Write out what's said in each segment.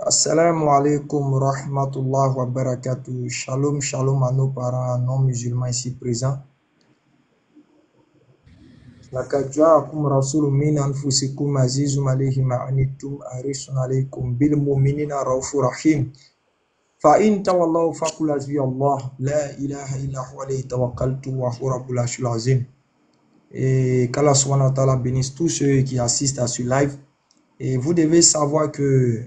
Assalamu alaikum rahmatullah wa barakatuh. Shalom, shalom à nos parents non musulmans ici présents. Lakajaakum rasulu min anfusikum azizum alayhi ma'anitum arisun alaykum bil mu'minina raufur rahim. Fa in tawallaw faqul hasbi Allah la ilaha illa huwa alayhi tawakkaltu wa huwa rabbul arshil azim. Et qu'Allah subhanahu wa ta'ala bénisse tous ceux qui assistent à ce live. Et vous devez savoir que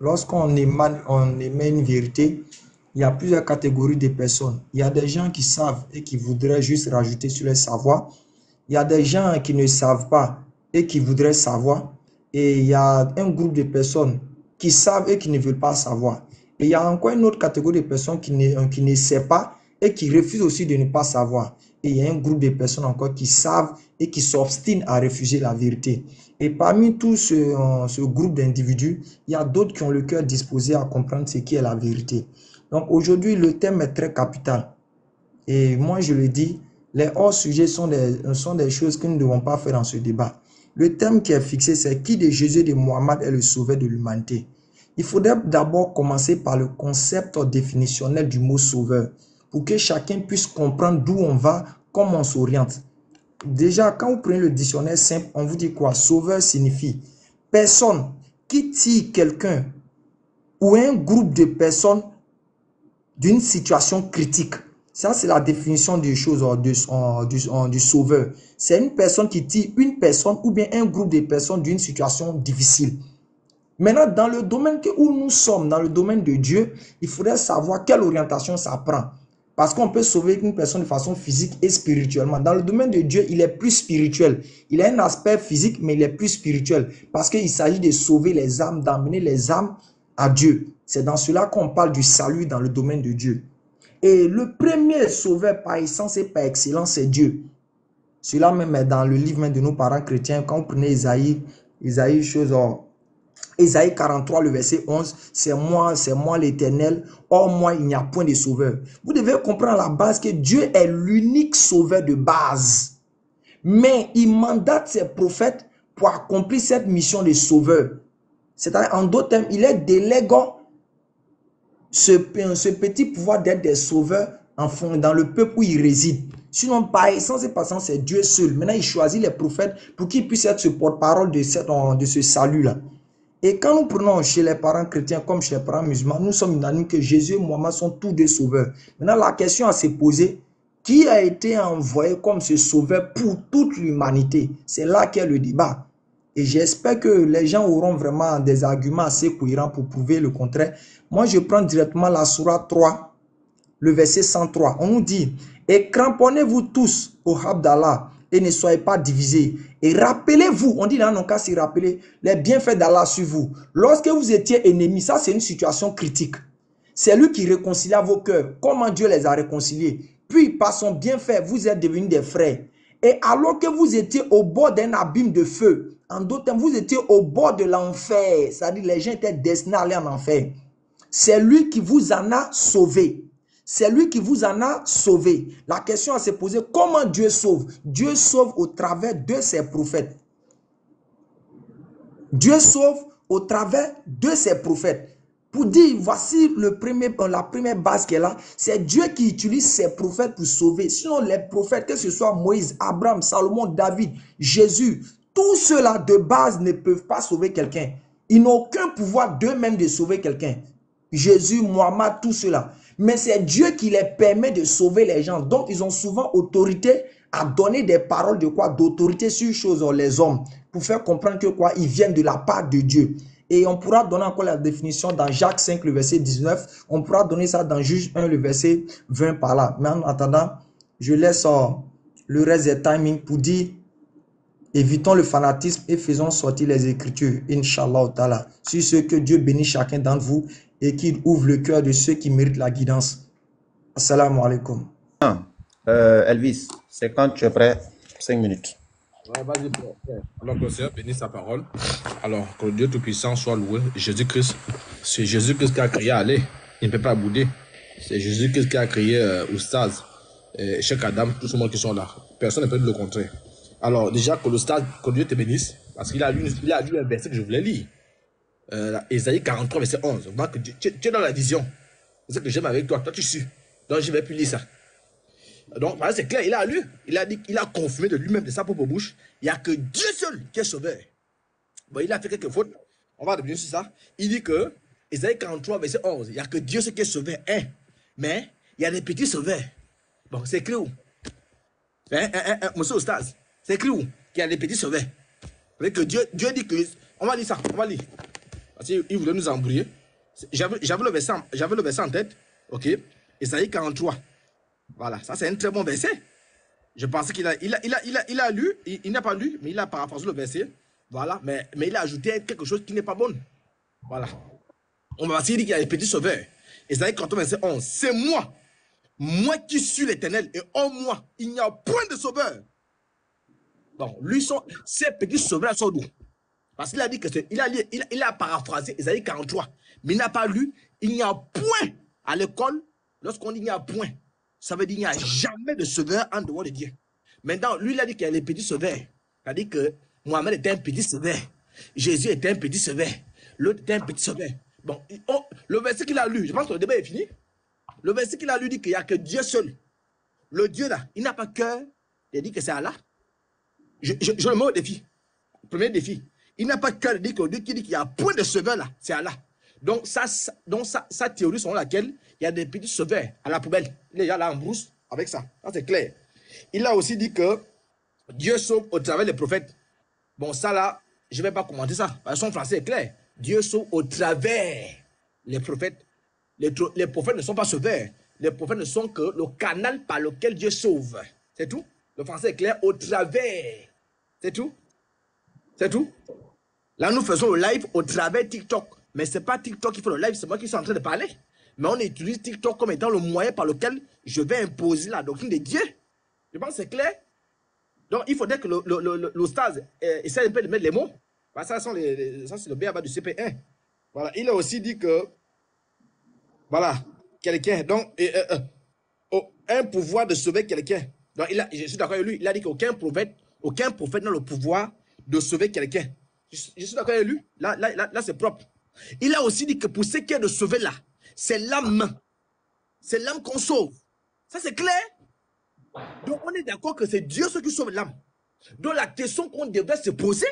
lorsqu'on émet une vérité, il y a plusieurs catégories de personnes. Il y a des gens qui savent et qui voudraient juste rajouter sur leur savoir. Il y a des gens qui ne savent pas et qui voudraient savoir. Et il y a un groupe de personnes qui savent et qui ne veulent pas savoir. Et il y a encore une autre catégorie de personnes qui ne savent pas et qui refusent aussi de ne pas savoir. Et il y a un groupe de personnes encore qui savent et qui s'obstinent à refuser la vérité. Et parmi tout ce groupe d'individus, il y a d'autres qui ont le cœur disposé à comprendre ce qui est la vérité. Donc aujourd'hui, le thème est très capital. Et moi, je le dis, les hors-sujets sont des choses que nous ne devons pas faire dans ce débat. Le thème qui est fixé, c'est qui de Jésus et de Mohammed est le sauveur de l'humanité. Il faudrait d'abord commencer par le concept définitionnel du mot sauveur, pour que chacun puisse comprendre d'où on va, comment on s'oriente. Déjà, quand vous prenez le dictionnaire simple, on vous dit quoi? Sauveur signifie personne qui tire quelqu'un ou un groupe de personnes d'une situation critique. Ça, c'est la définition des choses du sauveur. C'est une personne qui tire une personne ou bien un groupe de personnes d'une situation difficile. Maintenant, dans le domaine où nous sommes, dans le domaine de Dieu, il faudrait savoir quelle orientation ça prend. Parce qu'on peut sauver une personne de façon physique et spirituellement. Dans le domaine de Dieu, il est plus spirituel. Il a un aspect physique, mais il est plus spirituel. Parce qu'il s'agit de sauver les âmes, d'amener les âmes à Dieu. C'est dans cela qu'on parle du salut dans le domaine de Dieu. Et le premier sauveur par essence et par excellence, c'est Dieu. Cela même est dans le livre de nos parents chrétiens. Quand vous prenez Isaïe 43, le verset 11, c'est moi l'Éternel, hors moi il n'y a point de sauveur. Vous devez comprendre à la base que Dieu est l'unique sauveur de base. Mais il mandate ses prophètes pour accomplir cette mission de sauveur. C'est-à-dire, en d'autres termes, il est déléguant ce petit pouvoir d'être des sauveurs dans le peuple où il réside. Sinon, par essence et par essence, c'est Dieu seul. Maintenant, il choisit les prophètes pour qu'ils puissent être ce porte-parole de ce salut-là. Et quand nous prenons chez les parents chrétiens comme chez les parents musulmans, nous sommes unanimes que Jésus et Mohammed sont tous deux sauveurs. Maintenant, la question à se poser, qui a été envoyé comme ce sauveur pour toute l'humanité? C'est là qu'est le débat. Et j'espère que les gens auront vraiment des arguments assez cohérents pour prouver le contraire. Moi, je prends directement la sourate 3, le verset 103. On nous dit, et cramponnez-vous tous au hab d'Allah et ne soyez pas divisés. Et rappelez-vous, on dit là, non, qu'à s'y rappeler, les bienfaits d'Allah sur vous. Lorsque vous étiez ennemis, ça c'est une situation critique. C'est lui qui réconcilia vos cœurs. Comment Dieu les a réconciliés? Puis par son bienfait, vous êtes devenus des frères. Et alors que vous étiez au bord d'un abîme de feu, en d'autres termes, vous étiez au bord de l'enfer. C'est-à-dire les gens étaient destinés à aller en enfer. C'est lui qui vous en a sauvés. C'est lui qui vous en a sauvé. La question à se poser, comment Dieu sauve? Dieu sauve au travers de ses prophètes. Dieu sauve au travers de ses prophètes. Pour dire, voici la première base qu'elle a, c'est Dieu qui utilise ses prophètes pour sauver. Sinon, les prophètes, que ce soit Moïse, Abraham, Salomon, David, Jésus, tous ceux-là de base ne peuvent pas sauver quelqu'un. Ils n'ont aucun pouvoir d'eux-mêmes de sauver quelqu'un. Jésus, Mohammed, tout cela. Mais c'est Dieu qui les permet de sauver les gens. Donc, ils ont souvent autorité à donner des paroles de quoi? D'autorité sur choses, les hommes. Pour faire comprendre que quoi? Ils viennent de la part de Dieu. Et on pourra donner encore la définition dans Jacques 5, le verset 19. On pourra donner ça dans Juge 1, le verset 20 par là. Mais en attendant, je laisse le reste des timings pour dire, évitons le fanatisme et faisons sortir les Écritures, Inch'Allah Ta'ala. Sur ce, que Dieu bénisse chacun d'entre vous et qu'il ouvre le cœur de ceux qui méritent la guidance. Assalamu alaikum. Elvis, c'est quand tu es prêt, 5 minutes. Ouais, vas-y, alors que le Seigneur bénisse sa parole. Alors que le Dieu Tout-Puissant soit loué. Jésus-Christ, c'est Jésus-Christ qui a créé aller. Il ne peut pas bouder. C'est Jésus-Christ qui a créé Oustaz, Cheikh Adam, tous ceux qui sont là. Personne ne peut dire le contraire. Alors, déjà, que l'Oustaz, que Dieu te bénisse, parce qu'il a lu un verset que je voulais lire. Ésaïe 43, verset 11. On voit que tu es dans la vision. C'est ce que j'aime avec toi. Toi, tu suis. Donc, je ne vais plus lire ça. Donc, voilà, c'est clair. Il a lu. Il a dit, il a confirmé de lui-même, de sa propre bouche. Il n'y a que Dieu seul qui est sauveur. Bon, il a fait quelques fautes. On va revenir sur ça. Il dit que, Ésaïe 43, verset 11, il n'y a que Dieu seul qui est sauveur. Mais, il y a des petits sauveurs. Bon, c'est écrit où? Monsieur Ostaz, c'est écrit où? Qu'il y a des petits sauveurs. Avec que Dieu dit que. On va lire ça. On va lire. Parce qu'il voulait nous embrouiller. J'avais le verset en tête. Ok. Ésaïe 43. Voilà. Ça, c'est un très bon verset. Je pensais qu'il a lu. Il n'a pas lu, mais il a paraphrasé le verset. Voilà. Mais il a ajouté quelque chose qui n'est pas bon. Voilà. On va dire qu'il y a des petits sauveurs. Ésaïe 43, verset 11. C'est moi. Moi qui suis l'Éternel. Et en moi, il n'y a point de sauveur. Donc, ces petits sauveurs sont d'où? Parce qu'il a dit que il a paraphrasé Ésaïe 43, mais il n'a pas lu. Il n'y a point à l'école. Lorsqu'on dit il n'y a point, ça veut dire qu'il n'y a jamais de sauveur en dehors de Dieu. Maintenant, lui, il a dit qu'il y a les petits sauveurs. Il a dit que Mohamed était un petit sauveur. Jésus était un petit sauveur. L'autre était un petit sauveur. Bon, le verset qu'il a lu, je pense que le débat est fini. Le verset qu'il a lu dit qu'il n'y a que Dieu seul. Le Dieu là, il n'a pas cœur. Il dit que c'est Allah. Je le mets au défi. Premier défi. Il n'a pas cœur de dire que Dieu qui dit qu'il y a point de sauveur là, c'est Allah. Donc, sa théorie selon laquelle il y a des petits sauveurs à la poubelle. Il est là en brousse avec ça. Ça, c'est clair. Il a aussi dit que Dieu sauve au travers des prophètes. Bon, ça là, je ne vais pas commenter ça. Parce que son français est clair. Dieu sauve au travers les prophètes. Les prophètes ne sont pas sauveurs. Les prophètes ne sont que le canal par lequel Dieu sauve. C'est tout. Le français est clair. Au travers. C'est tout. C'est tout. Là, nous faisons le live au travers TikTok. Mais ce n'est pas TikTok qui fait le live, c'est moi qui suis en train de parler. Mais on utilise TikTok comme étant le moyen par lequel je vais imposer la doctrine de Dieu. Je pense que c'est clair. Donc, il faudrait que le stade essaie un peu de mettre les mots. Ça, ça c'est le BABA du CP1. Voilà. Il a aussi dit que, voilà, quelqu'un, donc, un pouvoir de sauver quelqu'un. Donc, je suis d'accord avec lui. Il a dit qu'aucun prophète n'a le pouvoir de sauver quelqu'un. Je suis d'accord avec lui. Là c'est propre. Il a aussi dit que pour ce qui est de sauver là, c'est l'âme. C'est l'âme qu'on sauve. Ça, c'est clair. Donc, on est d'accord que c'est Dieu qui sauve l'âme. Donc, la question qu'on devrait se poser,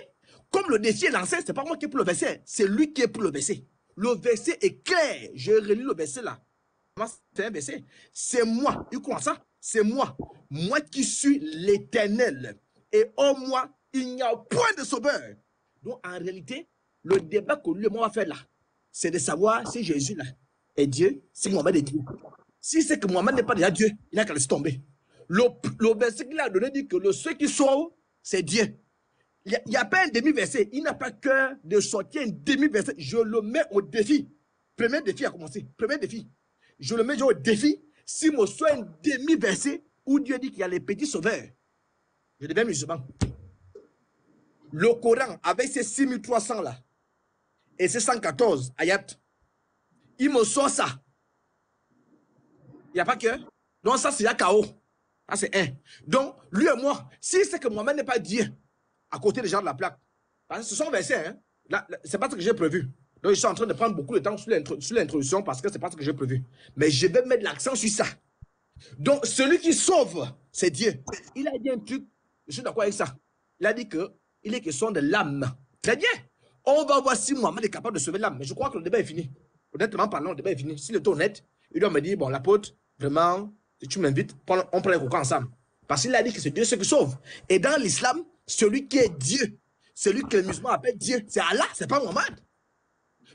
comme le défi est lancé, ce n'est pas moi qui est pour le verset, c'est lui qui est pour le verset. Le verset est clair. Je relis le verset là. C'est un verset. C'est moi. Il croit ça? C'est moi. Moi qui suis l'Éternel. Et en moi, il n'y a point de sauveur. Donc, en réalité, le débat que lui et moi va faire là, c'est de savoir si Jésus là est Dieu, si Mohamed est Dieu. Si c'est que Mohamed n'est pas déjà Dieu, il n'a qu'à laisser tomber. Le verset qu'il a donné dit que le seul qui sauve, c'est Dieu. Il n'y a pas un demi-verset. Il n'a pas cœur de sortir un demi-verset. Je le mets au défi. Premier défi a commencé. Premier défi. Je le mets au défi. Si moi soit un demi-verset où Dieu dit qu'il y a les petits sauveurs, je deviens musulman. Le Coran, avec ses 6300 là, et ses 114 ayat, il me sort ça. Il n'y a pas que. Donc ça, c'est un chaos. Ça, c'est un. Donc, lui et moi, si c'est que Mohamed n'est pas Dieu, à côté des gens de la plaque, parce que ce sont versets, hein. C'est pas ce que j'ai prévu. Donc, je suis en train de prendre beaucoup de temps sur l'introduction parce que c'est pas ce que j'ai prévu. Mais je vais mettre l'accent sur ça. Donc, celui qui sauve, c'est Dieu. Il a dit un truc, je suis d'accord avec ça. Il a dit que il est question de l'âme. Très bien. On va voir si Mohamed est capable de sauver l'âme. Mais je crois que le débat est fini. Honnêtement parlant, le débat est fini. S'il est honnête, il doit me dire, bon, l'apôtre, vraiment, si tu m'invites, on prend un coca ensemble. Parce qu'il a dit que c'est Dieu ce qui sauve. Et dans l'islam, celui qui est Dieu, celui que les musulmans appellent Dieu, c'est Allah, c'est pas Mohamed.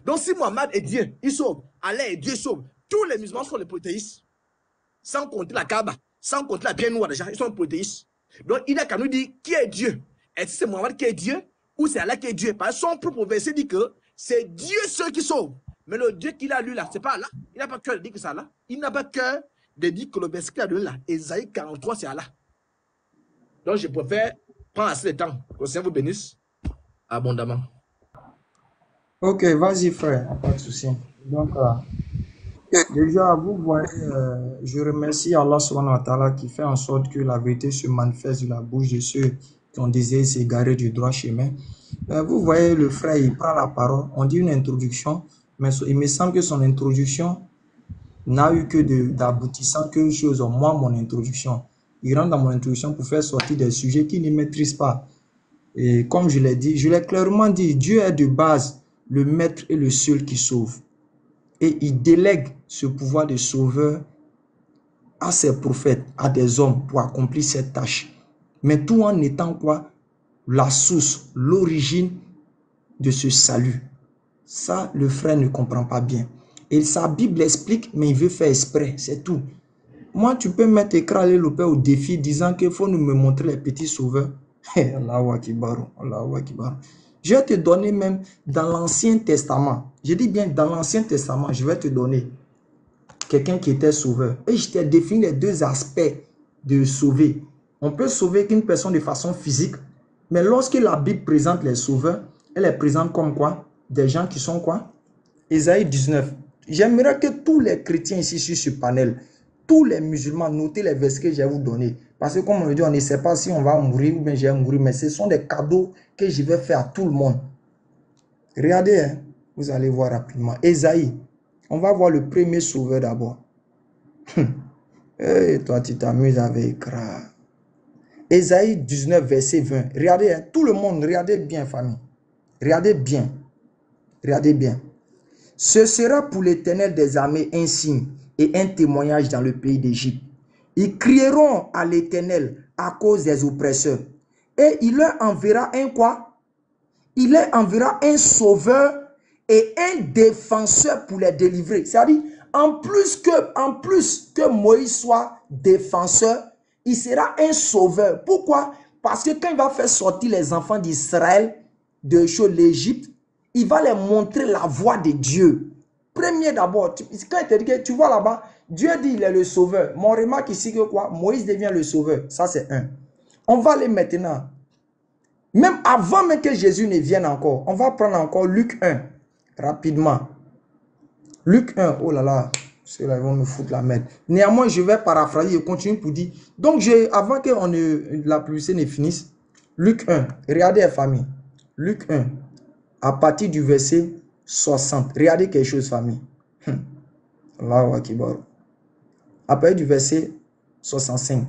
Donc si Mohamed est Dieu, il sauve. Allah est Dieu, il sauve. Tous les musulmans sont les polythéistes. Sans compter la Kaaba, sans compter la pierre noire déjà, ils sont polythéistes. Donc il n'a qu'à nous dire qui est Dieu. Est-ce que c'est Mohamed qui est Dieu ou c'est Allah qui est Dieu? Parce que son propre verset dit que c'est Dieu seul qui sauve. Mais le Dieu qu'il a lu là, c'est pas Allah. Il n'a pas cœur de dire que c'est Allah. Il n'a pas cœur de dire que le verset qu'il a donné là, Ésaïe 43, c'est Allah. Donc je préfère prendre assez de temps. Que le Seigneur vous bénisse abondamment. Ok, vas-y frère, pas de souci. Donc, déjà, vous voyez, je remercie Allah subhanahu wa ta'ala qui fait en sorte que la vérité se manifeste de la bouche de ceux qui ont désiré s'égarer du droit chemin. Vous voyez, le frère, il prend la parole, on dit une introduction, mais il me semble que son introduction n'a eu que d'aboutissant que chose. Moi, mon introduction. Il rentre dans mon introduction pour faire sortir des sujets qu'il ne maîtrise pas. Et comme je l'ai dit, je l'ai clairement dit, Dieu est de base le maître et le seul qui sauve. Et il délègue ce pouvoir de sauveur à ses prophètes, à des hommes pour accomplir cette tâche. Mais tout en étant quoi? La source, l'origine de ce salut. Ça, le frère ne comprend pas bien. Et sa Bible explique, mais il veut faire exprès, c'est tout. Moi, tu peux mettre écraser le père au défi disant qu'il faut nous me montrer les petits sauveurs. Allahu Akbar, Allahu Akbar. Je vais te donner même dans l'Ancien Testament. Je dis bien dans l'Ancien Testament, je vais te donner quelqu'un qui était sauveur. Et je t'ai défini les deux aspects de sauver. On peut sauver qu'une personne de façon physique, mais lorsque la Bible présente les sauveurs, elle les présente comme quoi? Des gens qui sont quoi? Ésaïe 19. J'aimerais que tous les chrétiens ici sur ce panel, tous les musulmans, notez les versets que je vais vous donner. Parce que comme on le dit, on ne sait pas si on va mourir ou bien je vais mourir, mais ce sont des cadeaux que je vais faire à tout le monde. Regardez, hein, vous allez voir rapidement. Ésaïe, on va voir le premier sauveur d'abord. Et toi, tu t'amuses avec Kra. Ésaïe 19, verset 20. Regardez, hein, tout le monde, regardez bien, famille. Regardez bien. Regardez bien. Ce sera pour l'Éternel des armées un signe et un témoignage dans le pays d'Égypte. Ils crieront à l'Éternel à cause des oppresseurs. Et il leur enverra un quoi? Il leur enverra un sauveur et un défenseur pour les délivrer. C'est-à-dire, en plus que Moïse soit défenseur, il sera un sauveur. Pourquoi? Parce que quand il va faire sortir les enfants d'Israël de l'Égypte, il va les montrer la voie de Dieu. Premier d'abord, quand il te dit que tu vois là-bas, Dieu dit il est le sauveur. Mais on remarque ici que quoi? Moïse devient le sauveur. Ça c'est un. On va aller maintenant. Même avant même que Jésus ne vienne encore, on va prendre encore Luc 1. Rapidement. Luc 1, oh là là, ceux-là ils vont me foutre la merde. Néanmoins, je vais paraphraser et continuer pour dire. Donc, avant que la publicité ne finisse, Luc 1, regardez la famille. Luc 1, à partir du verset 60. Regardez quelque chose, famille. Allahu Akbar. À partir du verset 65.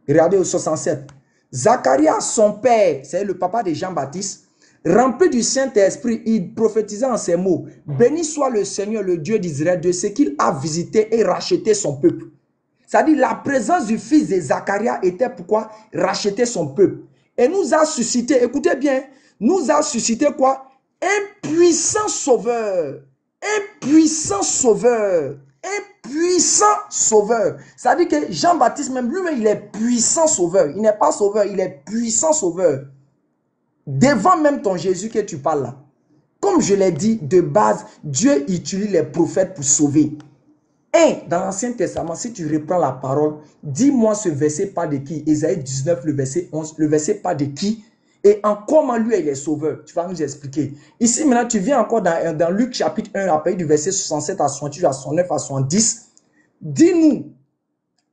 Regardez au 67. Zacharie, son père, c'est le papa de Jean-Baptiste, rempli du Saint-Esprit, il prophétisa en ces mots. Béni soit le Seigneur, le Dieu d'Israël, de ce qu'il a visité et racheté son peuple. C'est-à-dire la présence du fils de Zacharie était pourquoi? Racheter son peuple. Et nous a suscité, écoutez bien, nous a suscité quoi? Un puissant sauveur. Un puissant sauveur. Un puissant sauveur. C'est-à-dire que Jean-Baptiste, même lui-même, il est puissant sauveur. Il n'est pas sauveur, il est puissant sauveur. Devant même ton Jésus que tu parles là. Comme je l'ai dit, de base, Dieu utilise les prophètes pour sauver. Et dans l'Ancien Testament, si tu reprends la parole, dis-moi ce verset pas de qui? Ésaïe 19, le verset 11, le verset pas de qui? Et en comment lui il est sauveur. Tu vas nous expliquer. Ici maintenant, tu viens encore dans Luc chapitre 1, à partir du verset 67 à 68, à 69 à 70. Dis-nous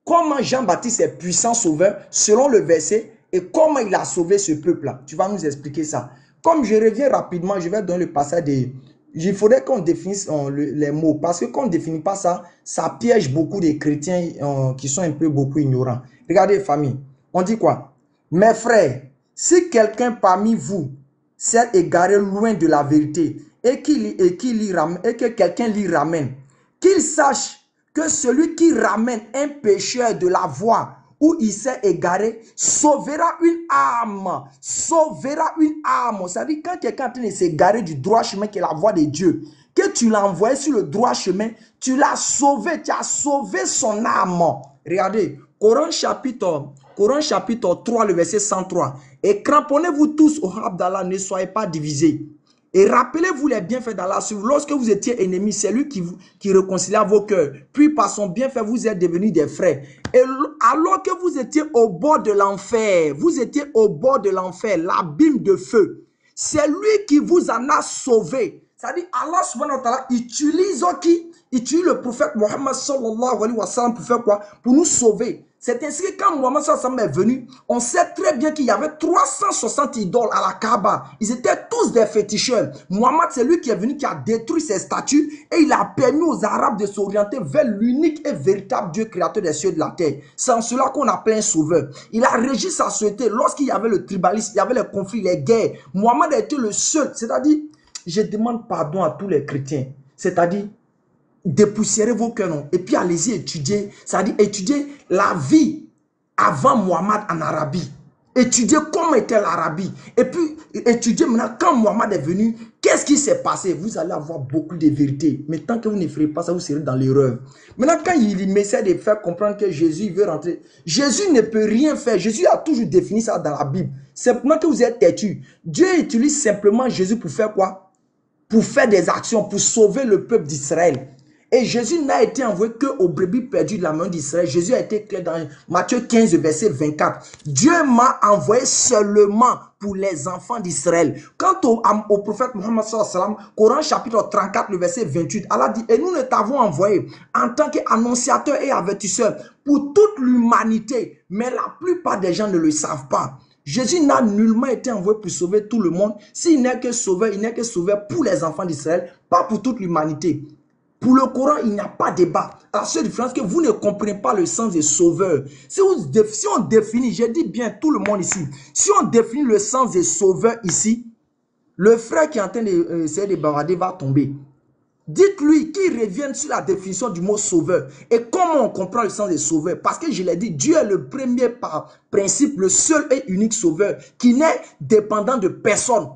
comment Jean-Baptiste est puissant sauveur selon le verset et comment il a sauvé ce peuple-là. Tu vas nous expliquer ça. Comme je reviens rapidement, je vais donner le passage des... Il faudrait qu'on définisse les mots parce que quand on ne définit pas ça, ça piège beaucoup de chrétiens qui sont un peu beaucoup ignorants. Regardez, famille, on dit quoi? Mes frères, si quelqu'un parmi vous s'est égaré loin de la vérité et que quelqu'un l'y ramène, qu'il sache que celui qui ramène un pécheur de la voie où il s'est égaré sauvera une âme. Sauvera une âme. C'est-à-dire quand quelqu'un est en train de s'égarer du droit chemin qui est la voie de Dieu, que tu l'as envoyé sur le droit chemin, tu l'as sauvé, tu as sauvé son âme. Regardez, Coran chapitre 3, le verset 103. Et cramponnez-vous tous au rab d'Allah, ne soyez pas divisés. Et rappelez-vous les bienfaits d'Allah. Lorsque vous étiez ennemis, c'est lui qui réconcilia vos cœurs. Puis par son bienfait, vous êtes devenus des frères. Et alors que vous étiez au bord de l'enfer, l'abîme de feu, c'est lui qui vous en a sauvé. C'est-à-dire Allah subhanahu wa ta'ala utilise qui? Utilise le prophète Mohammed sallallahu alayhi wa sallam pour faire quoi? Pour nous sauver. C'est ainsi que quand Mohammed sallam est venu, on sait très bien qu'il y avait 360 idoles à la Kaaba. Ils étaient tous des féticheurs. Mohammed, c'est lui qui est venu, qui a détruit ces statues et il a permis aux Arabes de s'orienter vers l'unique et véritable Dieu créateur des cieux et de la terre. C'est en cela qu'on appelle un sauveur. Il a régi sa société lorsqu'il y avait le tribalisme, il y avait les conflits, les guerres. Mohammed a été le seul, c'est-à-dire, je demande pardon à tous les chrétiens, c'est-à-dire, dépoussiérez vos cœurs, non? Et puis allez-y étudier, c'est-à-dire étudier la vie avant Muhammad en Arabie. Étudier comment était l'Arabie. Et puis étudier maintenant quand Muhammad est venu, qu'est-ce qui s'est passé? Vous allez avoir beaucoup de vérités. Mais tant que vous ne ferez pas ça, vous serez dans l'erreur. Maintenant, quand il essaie de faire comprendre que Jésus veut rentrer, Jésus ne peut rien faire. Jésus a toujours défini ça dans la Bible. Simplement que vous êtes têtu. Dieu utilise simplement Jésus pour faire quoi? Pour faire des actions, pour sauver le peuple d'Israël. Et Jésus n'a été envoyé qu'aux brebis perdues de la main d'Israël. Jésus a été clair dans Matthieu 15, verset 24. Dieu m'a envoyé seulement pour les enfants d'Israël. Quant au prophète Mohammed sallallahu alayhi wa sallam, Coran chapitre 34, le verset 28, Allah dit, et nous ne t'avons envoyé en tant qu'annonciateur et avertisseur pour toute l'humanité. Mais la plupart des gens ne le savent pas. Jésus n'a nullement été envoyé pour sauver tout le monde. S'il n'est que sauveur, il n'est que sauveur pour les enfants d'Israël, pas pour toute l'humanité. Pour le Coran, il n'y a pas de débat. La seule différence, c'est que vous ne comprenez pas le sens de sauveur. Si on définit, je dis bien tout le monde ici, si on définit le sens de sauveur ici, le frère qui est en train d'essayer de bavarder va tomber. Dites-lui qu'il revienne sur la définition du mot sauveur. Et comment on comprend le sens de sauveur? Parce que je l'ai dit, Dieu est le premier par principe, le seul et unique sauveur, qui n'est dépendant de personne.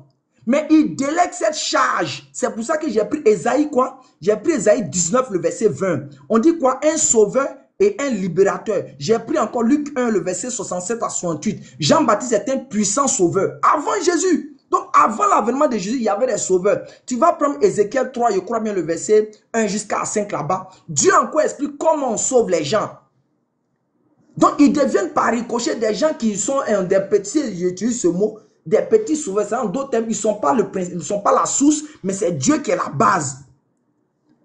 Mais il délègue cette charge. C'est pour ça que j'ai pris Ésaïe quoi? J'ai pris Ésaïe 19, le verset 20. On dit quoi? Un sauveur et un libérateur. J'ai pris encore Luc 1, le verset 67 à 68. Jean-Baptiste est un puissant sauveur. Avant Jésus. Donc, avant l'avènement de Jésus, il y avait des sauveurs. Tu vas prendre Ézéchiel 3, je crois bien le verset 1 jusqu'à 5 là-bas. Dieu encore explique comment on sauve les gens. Donc, ils deviennent par ricochet des gens qui sont des petits, j'utilise ce mot, des petits sauveurs. En d'autres termes, ils ne sont pas la source, mais c'est Dieu qui est la base.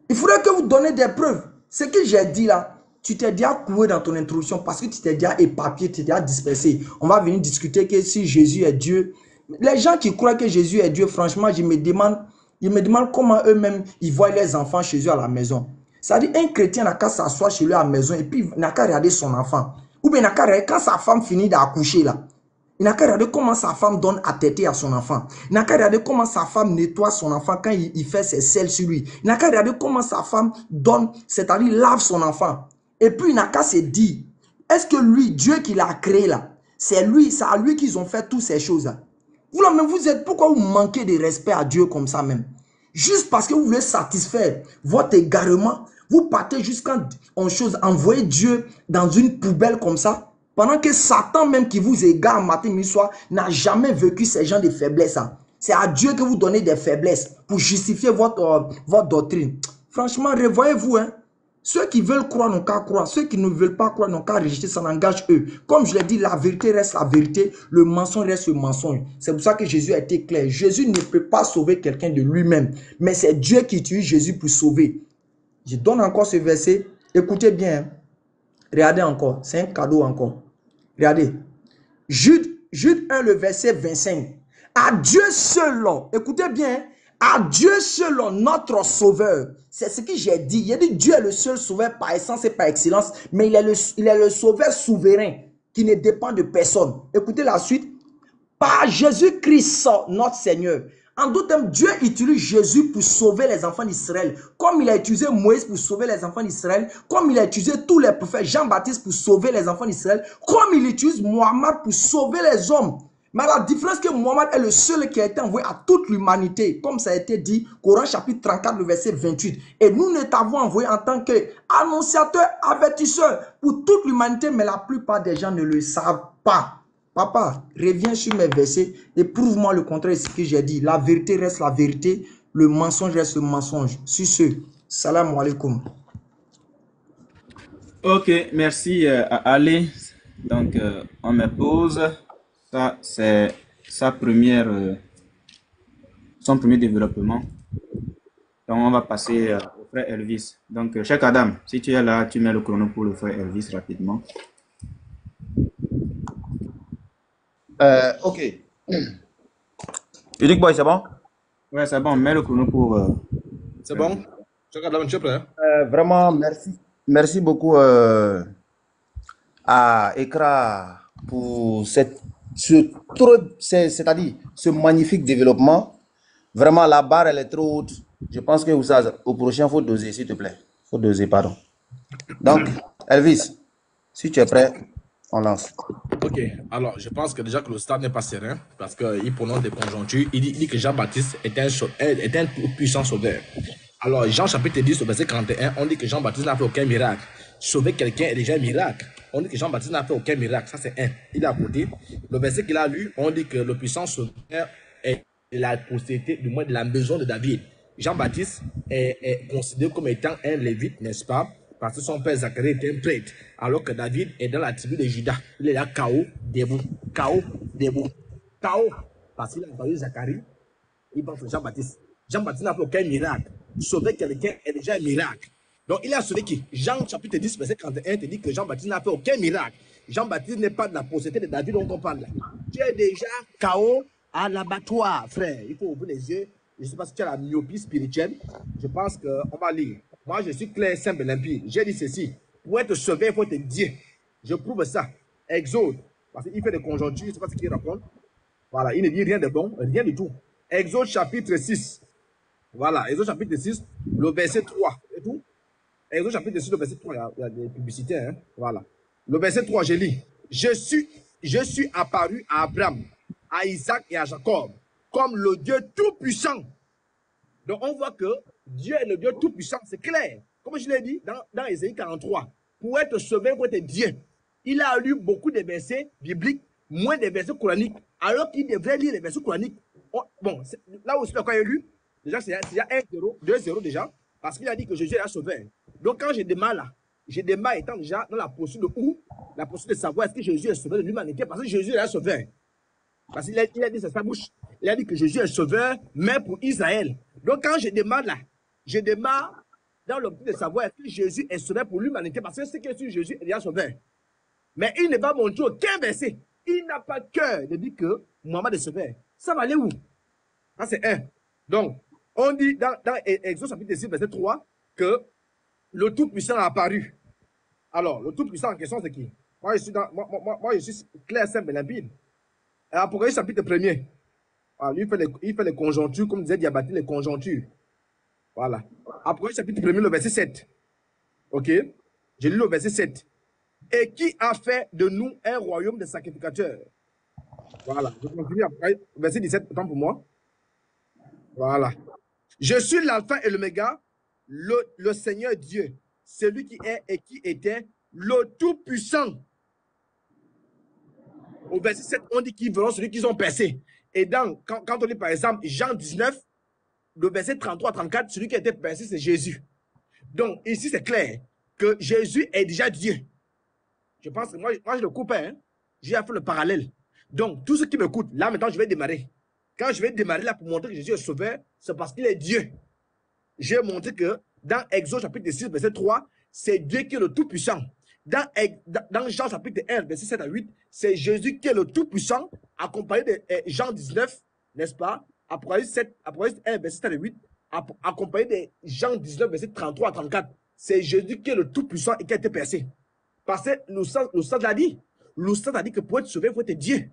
Il faudrait que vous donniez des preuves. Ce que j'ai dit là, tu t'es déjà couru dans ton introduction parce que tu t'es déjà éparpillé, tu t'es déjà dispersé. On va venir discuter que si Jésus est Dieu. Les gens qui croient que Jésus est Dieu, franchement, ils me demandent comment eux-mêmes, ils voient les enfants chez eux à la maison. C'est-à-dire, un chrétien n'a qu'à s'asseoir chez lui à la maison et puis il n'a qu'à regarder son enfant. Ou bien il n'a qu'à regarder quand sa femme finit d'accoucher là. Il n'a qu'à regarder comment sa femme donne à téter à son enfant. Il n'a qu'à regarder comment sa femme nettoie son enfant quand il fait ses selles sur lui. Il n'a qu'à regarder comment sa femme donne, c'est-à-dire lave son enfant. Et puis il n'a qu'à se dire, est-ce que lui, Dieu qui l'a créé là, c'est à lui qu'ils ont fait toutes ces choses là. Vous là même, pourquoi vous manquez de respect à Dieu comme ça même? Juste parce que vous voulez satisfaire votre égarement, vous partez jusqu'en chose, envoyer Dieu dans une poubelle comme ça. Pendant que Satan même qui vous égare matin, midi, soir, n'a jamais vécu ces gens de faiblesse. C'est à Dieu que vous donnez des faiblesses pour justifier votre doctrine. Franchement, revoyez-vous. Hein? Ceux qui veulent croire n'ont qu'à croire. Ceux qui ne veulent pas croire n'ont qu'à rejeter. Ça n'engage eux. Comme je l'ai dit, la vérité reste la vérité. Le mensonge reste le mensonge. C'est pour ça que Jésus a été clair. Jésus ne peut pas sauver quelqu'un de lui-même. Mais c'est Dieu qui utilise Jésus pour sauver. Je donne encore ce verset. Écoutez bien. Hein? Regardez encore. C'est un cadeau encore. Regardez. Jude 1, le verset 25. À Dieu seul, écoutez bien, à Dieu seul, notre sauveur. C'est ce que j'ai dit. Il a dit Dieu est le seul sauveur par essence et par excellence, mais il est le sauveur souverain qui ne dépend de personne. Écoutez la suite. Par Jésus-Christ, notre Seigneur. En d'autres termes, Dieu utilise Jésus pour sauver les enfants d'Israël. Comme il a utilisé Moïse pour sauver les enfants d'Israël. Comme il a utilisé tous les prophètes, Jean-Baptiste pour sauver les enfants d'Israël. Comme il utilise Mohammed pour sauver les hommes. Mais la différence que Mohammed est le seul qui a été envoyé à toute l'humanité. Comme ça a été dit, Coran chapitre 34, le verset 28. Et nous ne t'avons envoyé en tant qu'annonciateur, avertisseur pour toute l'humanité. Mais la plupart des gens ne le savent pas. Papa, reviens sur mes versets et prouve-moi le contraire de ce que j'ai dit. La vérité reste la vérité, le mensonge reste le mensonge. Sur ce, salam alaikum. Ok, merci à Ali. Donc, on me pose. Ça, c'est son premier développement. Donc, on va passer au frère Elvis. Donc, cher Adam, si tu es là, tu mets le chrono pour le frère Elvis rapidement. Ok. Unique Boy, c'est bon? Ouais, c'est bon, mets le chrono pour... C'est bon? Tu regardes là, tu es prêt? Vraiment, merci. Merci beaucoup à Ekra pour c'est-à-dire ce magnifique développement. Vraiment, la barre, elle est trop haute. Je pense que au prochain, il faut doser, s'il te plaît. Il faut doser, pardon. Donc, Elvis, si tu es prêt, on lance. Ok, alors je pense que déjà que le stade n'est pas serein parce qu'il prononce des conjonctures. Il dit que Jean-Baptiste est un puissant sauveur. Alors, Jean chapitre 10, au verset 41, on dit que Jean-Baptiste n'a fait aucun miracle. Sauver quelqu'un est déjà un miracle. On dit que Jean-Baptiste n'a fait aucun miracle. Ça, c'est un. Il est à côté. Le verset qu'il a lu, on dit que le puissant sauveur est la postérité, du moins de la maison de David. Jean-Baptiste est considéré comme étant un lévite, n'est-ce pas? Parce que son père Zacharie était un prêtre, alors que David est dans la tribu de Juda. Il est là, KO, debout. KO, debout. KO. Parce qu'il a entendu Zacharie, il pense que Jean-Baptiste. Jean-Baptiste n'a fait aucun miracle. Sauver quelqu'un est déjà un miracle. Donc, il a sauvé qui? Jean chapitre 10, verset 41 te dit que Jean-Baptiste n'a fait aucun miracle. Jean-Baptiste n'est pas de la postérité de David dont on parle là. Tu es déjà KO à l'abattoir, frère. Il faut ouvrir les yeux. Je ne sais pas si tu as la myopie spirituelle. Je pense qu'on va lire. Moi, je suis clair, simple et limpide. J'ai dit ceci. Pour être sauvé, il faut te dire. Je prouve ça. Exode. Parce qu'il fait des conjonctures. Je ne sais pas ce qu'il raconte. Voilà. Il ne dit rien de bon, rien du tout. Exode chapitre 6. Voilà. Exode chapitre 6, le verset 3. Et tout. Exode chapitre 6, le verset 3. Il y a des publicités. Hein? Voilà. Le verset 3, je lis. Je suis apparu à Abraham, à Isaac et à Jacob comme le Dieu tout-puissant. Donc, on voit que Dieu est le Dieu tout-puissant, c'est clair. Comme je l'ai dit dans Ésaïe 43, pour être sauvé, pour être Dieu, il a lu beaucoup de versets bibliques, moins de versets coraniques, alors qu'il devrait lire les versets coraniques. Bon, là aussi, quand il a lu, déjà, c'est déjà 1-0, 2-0 déjà, parce qu'il a dit que Jésus est un sauveur. Donc, quand je démarre là, je démarre étant déjà dans la posture de où? La posture de savoir est-ce que Jésus est sauveur de l'humanité, parce que Jésus est un sauveur. Parce qu'il a dit, c'est sa bouche. Il a dit que Jésus est sauveur, mais pour Israël. Donc, quand je demande là, je démarre dans l'optique de savoir est-ce que Jésus est sauveur pour l'humanité, parce que c'est que sur Jésus est déjà sauveur. Mais il ne va montrer aucun verset. Il n'a pas cœur de dire que Mohamed est sauveur. Ça va aller où? Ça, c'est un. Donc, on dit dans Exode chapitre 6, verset 3, que le Tout-Puissant a apparu. Alors, le Tout-Puissant en question, c'est qui? Moi, je suis clair, simple et limpide. Apocalypse chapitre 1er. Voilà, lui, il fait les conjonctures, comme disait Diabaté, les conjonctures. Voilà. Apocalypse chapitre 1er, le verset 7. Ok? J'ai lu le verset 7. Et qui a fait de nous un royaume de sacrificateurs? Voilà. Je continue après. Verset 17, autant pour moi. Voilà. Je suis l'alpha et l'oméga, le Seigneur Dieu, celui qui est et qui était, le Tout-Puissant. Au verset 7, on dit qu'ils verront celui qu'ils ont percé. Et quand on dit par exemple Jean 19, le verset 33-34, celui qui a été percé, c'est Jésus. Donc ici, c'est clair que Jésus est déjà Dieu. Je pense que moi je le coupe, hein. J'ai fait le parallèle. Donc, tous ceux qui m'écoutent, là maintenant, je vais démarrer. Quand je vais démarrer là pour montrer que Jésus est sauveur, c'est parce qu'il est Dieu. J'ai montré que dans Exode chapitre 6, verset 3, c'est Dieu qui est le Tout-Puissant. Dans Jean chapitre 1, verset 7 à 8, c'est Jésus qui est le Tout-Puissant, accompagné de Jean 19, n'est-ce pas? Apocalypse 1, verset 7 à 8, accompagné de Jean 19, verset 33 à 34. C'est Jésus qui est le Tout-Puissant et qui a été percé. Parce que le sang l'a dit. Le sang a dit que pour être sauvé, il faut être Dieu.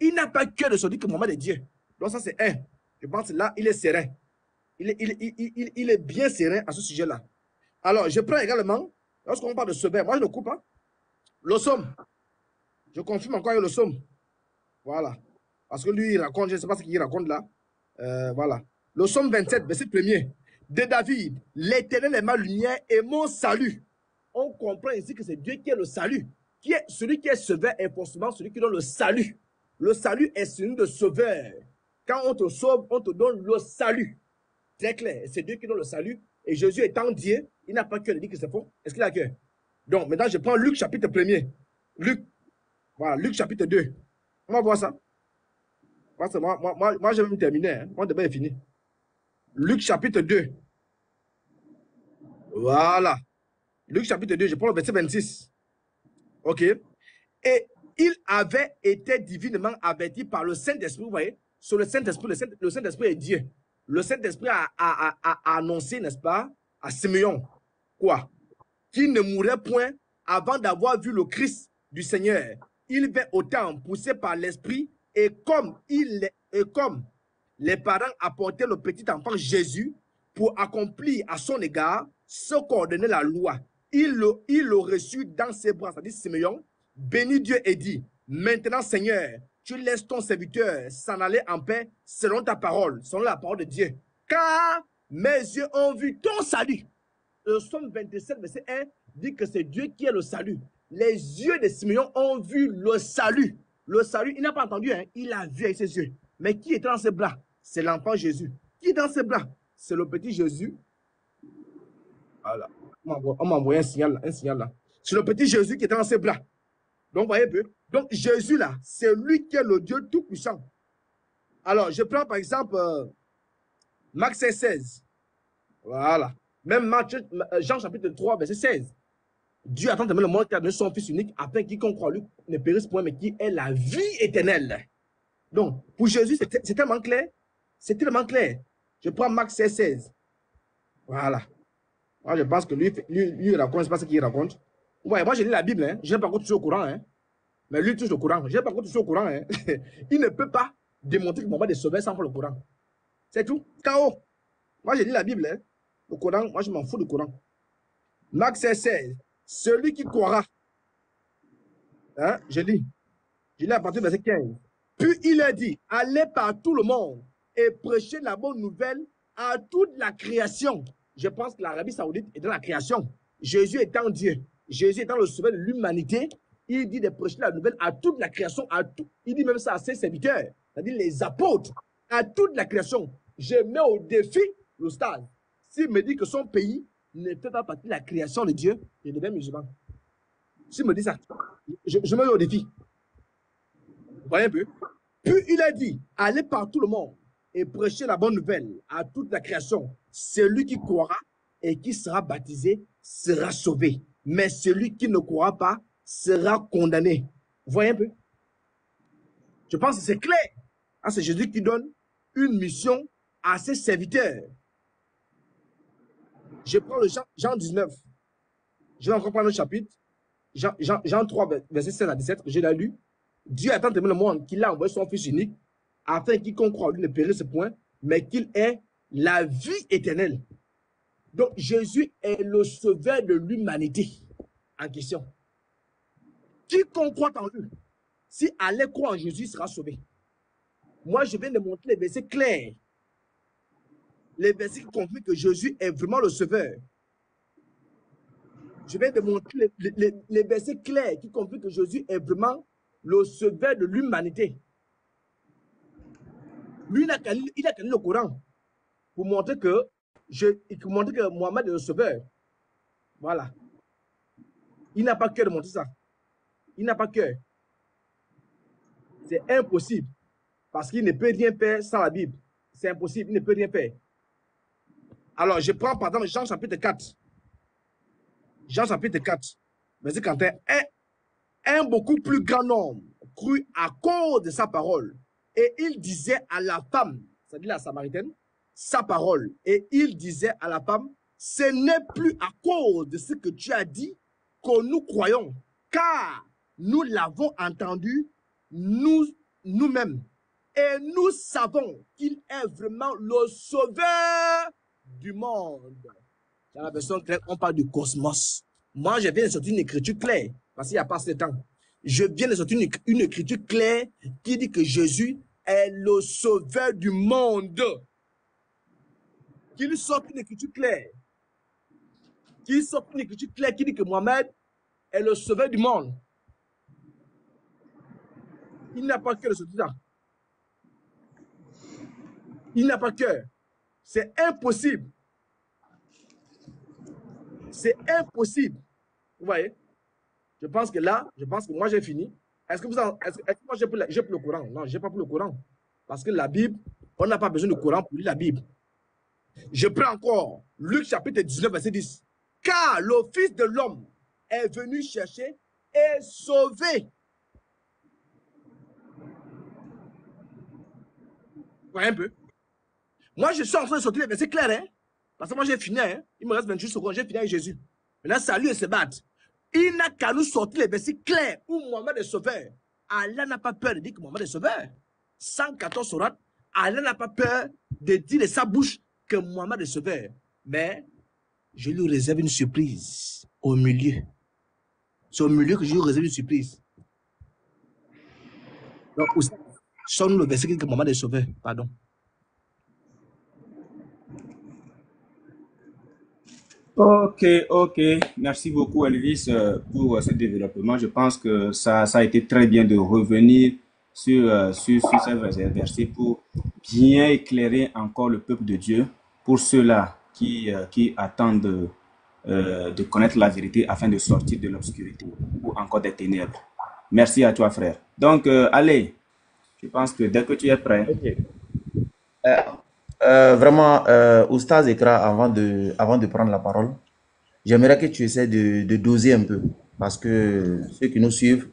Il n'a pas cœur de se dire que Mohamed est Dieu. Donc ça, c'est un. Je pense que là, il est serein. Il est bien serein à ce sujet-là. Alors, je prends également, lorsqu'on parle de sauveur, moi je ne coupe pas, le somme. Je confirme encore le somme. Voilà. Parce que lui, il raconte, je ne sais pas ce qu'il raconte là. Voilà. Le somme 27, verset 1er. De David, l'Éternel est ma lumière et mon salut. On comprend ici que c'est Dieu qui est le salut. Celui qui est sauveur est forcément celui qui donne le salut. Le salut est celui de sauveur. Quand on te sauve, on te donne le salut. Très clair. C'est Dieu qui donne le salut. Et Jésus étant Dieu, il n'a pas cœur de dire que c'est faux. Est-ce qu'il a cœur? Donc, maintenant, je prends Luc chapitre 1er. Luc. Voilà, Luc chapitre 2. On va voir ça. Moi je vais me terminer. Hein. Mon débat est fini. Luc chapitre 2. Voilà. Luc chapitre 2, je prends le verset 26. OK. Et Il avait été divinement averti par le Saint-Esprit, vous voyez, sur le Saint-Esprit. Le Saint-Esprit est Dieu. Le Saint-Esprit a annoncé, n'est-ce pas, à Simeon, quoi? Qu'il ne mourrait point avant d'avoir vu le Christ du Seigneur. Il vint au temple poussé par l'Esprit, et comme les parents apportaient le petit enfant Jésus pour accomplir à son égard ce qu'ordonnait la loi, il le reçut dans ses bras, c'est-à-dire Simeon, bénit Dieu et dit, maintenant Seigneur, tu laisses ton serviteur s'en aller en paix selon ta parole, selon la parole de Dieu. Car mes yeux ont vu ton salut. Le Psaume 27, verset 1, dit que c'est Dieu qui est le salut. Les yeux de Simeon ont vu le salut. Le salut, il n'a pas entendu, hein, il a vu avec ses yeux. Mais qui est dans ses bras? C'est l'enfant Jésus. Qui est dans ses bras? C'est le petit Jésus. Voilà. On m'a envoyé un signal là. C'est le petit Jésus qui est dans ses bras. Donc, vous voyez un peu. Donc, Jésus là, c'est lui qui est le Dieu tout-puissant. Alors, je prends par exemple Marc 16. Voilà. Même Jean chapitre 3, verset 16. Dieu attend tellement le monde qui a donné son Fils unique afin que quiconque croit en lui ne périsse point, mais qui ait la vie éternelle. Donc, pour Jésus, c'est tellement clair. C'est tellement clair. Je prends Marc 16. Voilà. Moi, je pense que lui il raconte, c'est pas ce qu'il raconte. Ouais, moi, je lis la Bible, hein. Je n'ai pas encore touché au courant, hein. Mais lui, touche au courant. Je n'ai pas encore touché au courant, hein. Il ne peut pas démontrer que Mohamed est sauvé sans faire le courant. C'est tout. KO. Moi, je lis la Bible, hein. Le Coran, moi, je m'en fous du Coran. Marc 16. Celui qui croira. Hein, je lis à partir du verset 15. Puis il a dit, allez par tout le monde et prêchez la bonne nouvelle à toute la création. Je pense que l'Arabie Saoudite est dans la création. Jésus étant Dieu, Jésus étant le sauveur de l'humanité, il dit de prêcher la nouvelle à toute la création, il dit même ça à ses serviteurs, c'est-à-dire les apôtres, à toute la création. Je mets au défi le stade. S'il me dit que son pays ne fait pas partie de la création de Dieu, je deviens musulman. S'il me dit ça, je mets au défi. Vous voyez un peu? Puis il a dit, allez par tout le monde et prêchez la bonne nouvelle à toute la création. Celui qui croira et qui sera baptisé sera sauvé. Mais celui qui ne croira pas sera condamné. Vous voyez un peu? Je pense que c'est clair. Ah, c'est Jésus qui donne une mission à ses serviteurs. Je prends le Jean 19. Je vais encore prendre le chapitre. Jean 3, verset 16 à 17, que j'ai lu. Dieu a tant aimé le monde qu'il a envoyé son Fils unique, afin qu'il quiconque lui ne périsse point, mais qu'il ait la vie éternelle. Donc, Jésus est le sauveur de l'humanité en question. Quiconque croit en lui, si allait croire en Jésus, sera sauvé. Moi, je viens de montrer les versets clairs. Les versets qui confirment que Jésus est vraiment le sauveur. Je viens de montrer les versets clairs qui confirment que Jésus est vraiment le sauveur de l'humanité. Lui, il a calé le Coran pour montrer que Mohamed est le sauveur. Voilà. Il n'a pas cœur de montrer ça. Il n'a pas cœur. C'est impossible. Parce qu'il ne peut rien faire sans la Bible. C'est impossible. Il ne peut rien faire. Alors, je prends par exemple Jean chapitre 4. Jean chapitre 4. Verset 41. Un beaucoup plus grand nombre crut à cause de sa parole. Et il disait à la femme, c'est-à-dire la Samaritaine, sa parole. Et il disait à la femme, ce n'est plus à cause de ce que tu as dit que nous croyons, car nous l'avons entendu nous-mêmes. Et nous savons qu'il est vraiment le sauveur du monde. Dans la version claire, on parle du cosmos. Moi, je viens de sortir une écriture claire, parce qu'il n'y a pas assez de temps. Je viens de sortir une écriture claire qui dit que Jésus est le sauveur du monde. Qu'il sorte une écriture claire. Qu'il sorte une écriture claire qui dit que Mohamed est le sauveur du monde. Il n'a pas cœur de sortir ça. Il n'a pas cœur. C'est impossible. C'est impossible. Vous voyez? Je pense que moi j'ai fini. Est-ce que moi j'ai pris le Coran? Non, j'ai pas pris le Coran. Parce que la Bible, on n'a pas besoin du Coran pour lire la Bible. Je prends encore Luc chapitre 19, verset 10. Car le Fils de l'homme est venu chercher et sauver croyez un peu? Moi, je suis en train de sortir les versets clairs, hein? Parce que moi, j'ai fini, hein? Il me reste 28 secondes, j'ai fini avec Jésus. Maintenant, c'est à lui de se battre. Il n'a qu'à nous sortir les versets clairs où Mohamed est sauveur. Allah n'a pas peur de dire que Mohamed est sauveur. 114 sourates, Allah n'a pas peur de dire de sa bouche que Mohamed est sauveur. Mais je lui réserve une surprise au milieu. C'est au milieu que je lui réserve une surprise. Donc, sors-nous le verset que Mohamed est sauveur. Pardon. Ok, ok. Merci beaucoup, Elvis, pour ce développement. Je pense que ça a été très bien de revenir sur ces versets pour bien éclairer encore le peuple de Dieu, pour ceux-là qui attendent de connaître la vérité afin de sortir de l'obscurité ou encore des ténèbres. Merci à toi, frère. Donc, allez, je pense que dès que tu es prêt. Ok. Vraiment, Oustaz Ekra, avant de prendre la parole, j'aimerais que tu essaies de doser un peu. Parce que ceux qui nous suivent,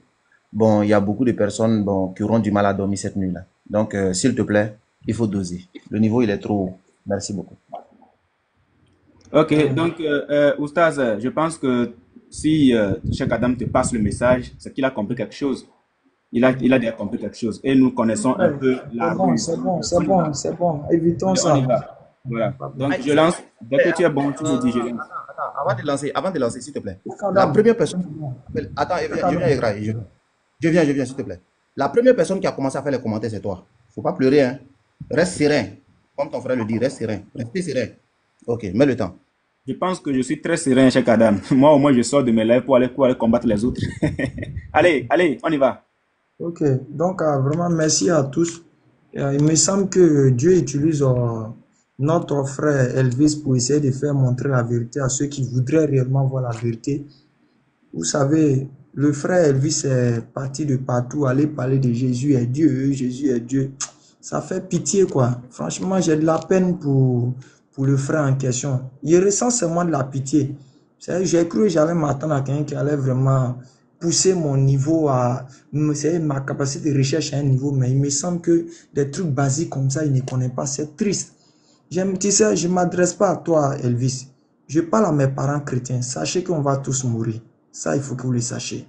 bon, il y a beaucoup de personnes bon, qui auront du mal à dormir cette nuit-là. Donc, s'il te plaît, il faut doser. Le niveau, il est trop haut. Merci beaucoup. Ok, donc, Oustaz, je pense que si Cheikh Adam te passe le message, c'est qu'il a compris quelque chose. Il a déjà compris quelque chose. Et nous connaissons un peu la rue. C'est bon. Évitons On ça. y va. Voilà. Donc, je lance. Dès que tu es bon, tu me dis je lance. Avant de lancer, s'il te plaît. La première personne. Attends, je viens, Ekra. Je viens, s'il te plaît. La première personne qui a commencé à faire les commentaires, c'est toi. Faut pas pleurer, hein. Reste serein. Comme ton frère le dit, reste serein. Restez serein. Ok, mets le temps. Je pense que je suis très serein, Cheikh Adam. Moi, au moins, je sors de mes lèvres pour aller combattre les autres. Allez, on y va. Ok, donc vraiment merci à tous. Il me semble que Dieu utilise notre frère Elvis pour essayer de faire montrer la vérité à ceux qui voudraient réellement voir la vérité. Vous savez, le frère Elvis est parti de partout, aller parler de Jésus est Dieu, Jésus est Dieu. Ça fait pitié, quoi. Franchement, j'ai de la peine pour le frère en question. Il ressent seulement de la pitié. J'ai cru que j'allais m'attendre à quelqu'un qui allait vraiment pousser mon niveau ma capacité de recherche à un niveau, mais il me semble que des trucs basiques comme ça, il ne connaît pas. C'est triste. Tu sais, je ne m'adresse pas à toi, Elvis. Je parle à mes parents chrétiens. Sachez qu'on va tous mourir. Ça, il faut que vous le sachiez.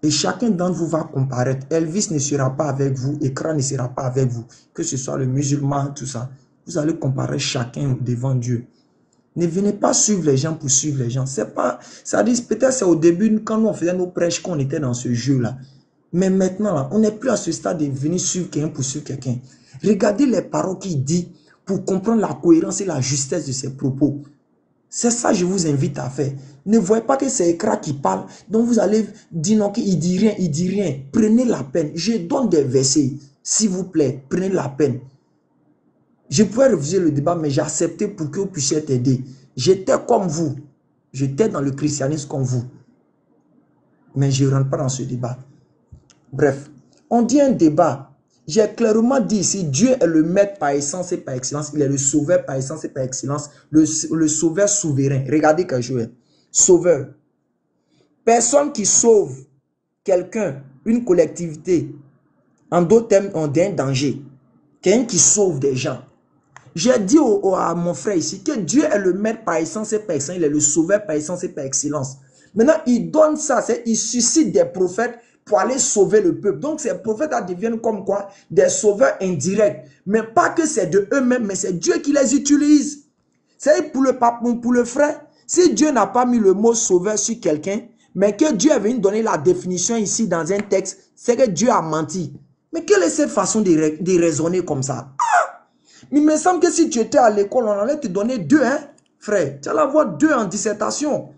Et chacun d'entre vous va comparaître. Elvis ne sera pas avec vous. Ekra ne sera pas avec vous. Que ce soit le musulman, tout ça. Vous allez comparer chacun devant Dieu. Ne venez pas suivre les gens pour suivre les gens. C'est pas, ça dit peut-être c'est au début, quand nous on faisait nos prêches, qu'on était dans ce jeu-là. Mais maintenant, là, on n'est plus à ce stade de venir suivre quelqu'un pour suivre quelqu'un. Regardez les paroles qu'il dit pour comprendre la cohérence et la justesse de ses propos. C'est ça que je vous invite à faire. Ne voyez pas que c'est Ekra qui parle, donc vous allez dire non, qu'il dit rien, il dit rien. Prenez la peine. Je donne des versets. S'il vous plaît, prenez la peine. Je pouvais refuser le débat, mais j'ai accepté pour que vous puissiez t'aider. J'étais comme vous. J'étais dans le christianisme comme vous. Mais je ne rentre pas dans ce débat. Bref, on dit un débat. J'ai clairement dit ici, Dieu est le maître par essence et par excellence. Il est le sauveur par essence et par excellence. Le sauveur souverain. Regardez que je suis. Sauveur. Personne qui sauve quelqu'un, une collectivité, en d'autres termes, on dit un danger. Quelqu'un qui sauve des gens. J'ai dit à mon frère ici que Dieu est le maître par essence et par excellence. Il est le sauveur par essence et par excellence. Maintenant, il donne ça, il suscite des prophètes pour aller sauver le peuple. Donc, ces prophètes deviennent comme quoi? Des sauveurs indirects. Mais pas que c'est de eux-mêmes, mais c'est Dieu qui les utilise. C'est pour le frère, si Dieu n'a pas mis le mot sauveur sur quelqu'un, mais que Dieu est venu donner la définition ici dans un texte, c'est que Dieu a menti. Mais quelle est cette façon de raisonner comme ça? Mais il me semble que si tu étais à l'école, on allait te donner 2, hein, frère. Tu allais avoir 2 en dissertation.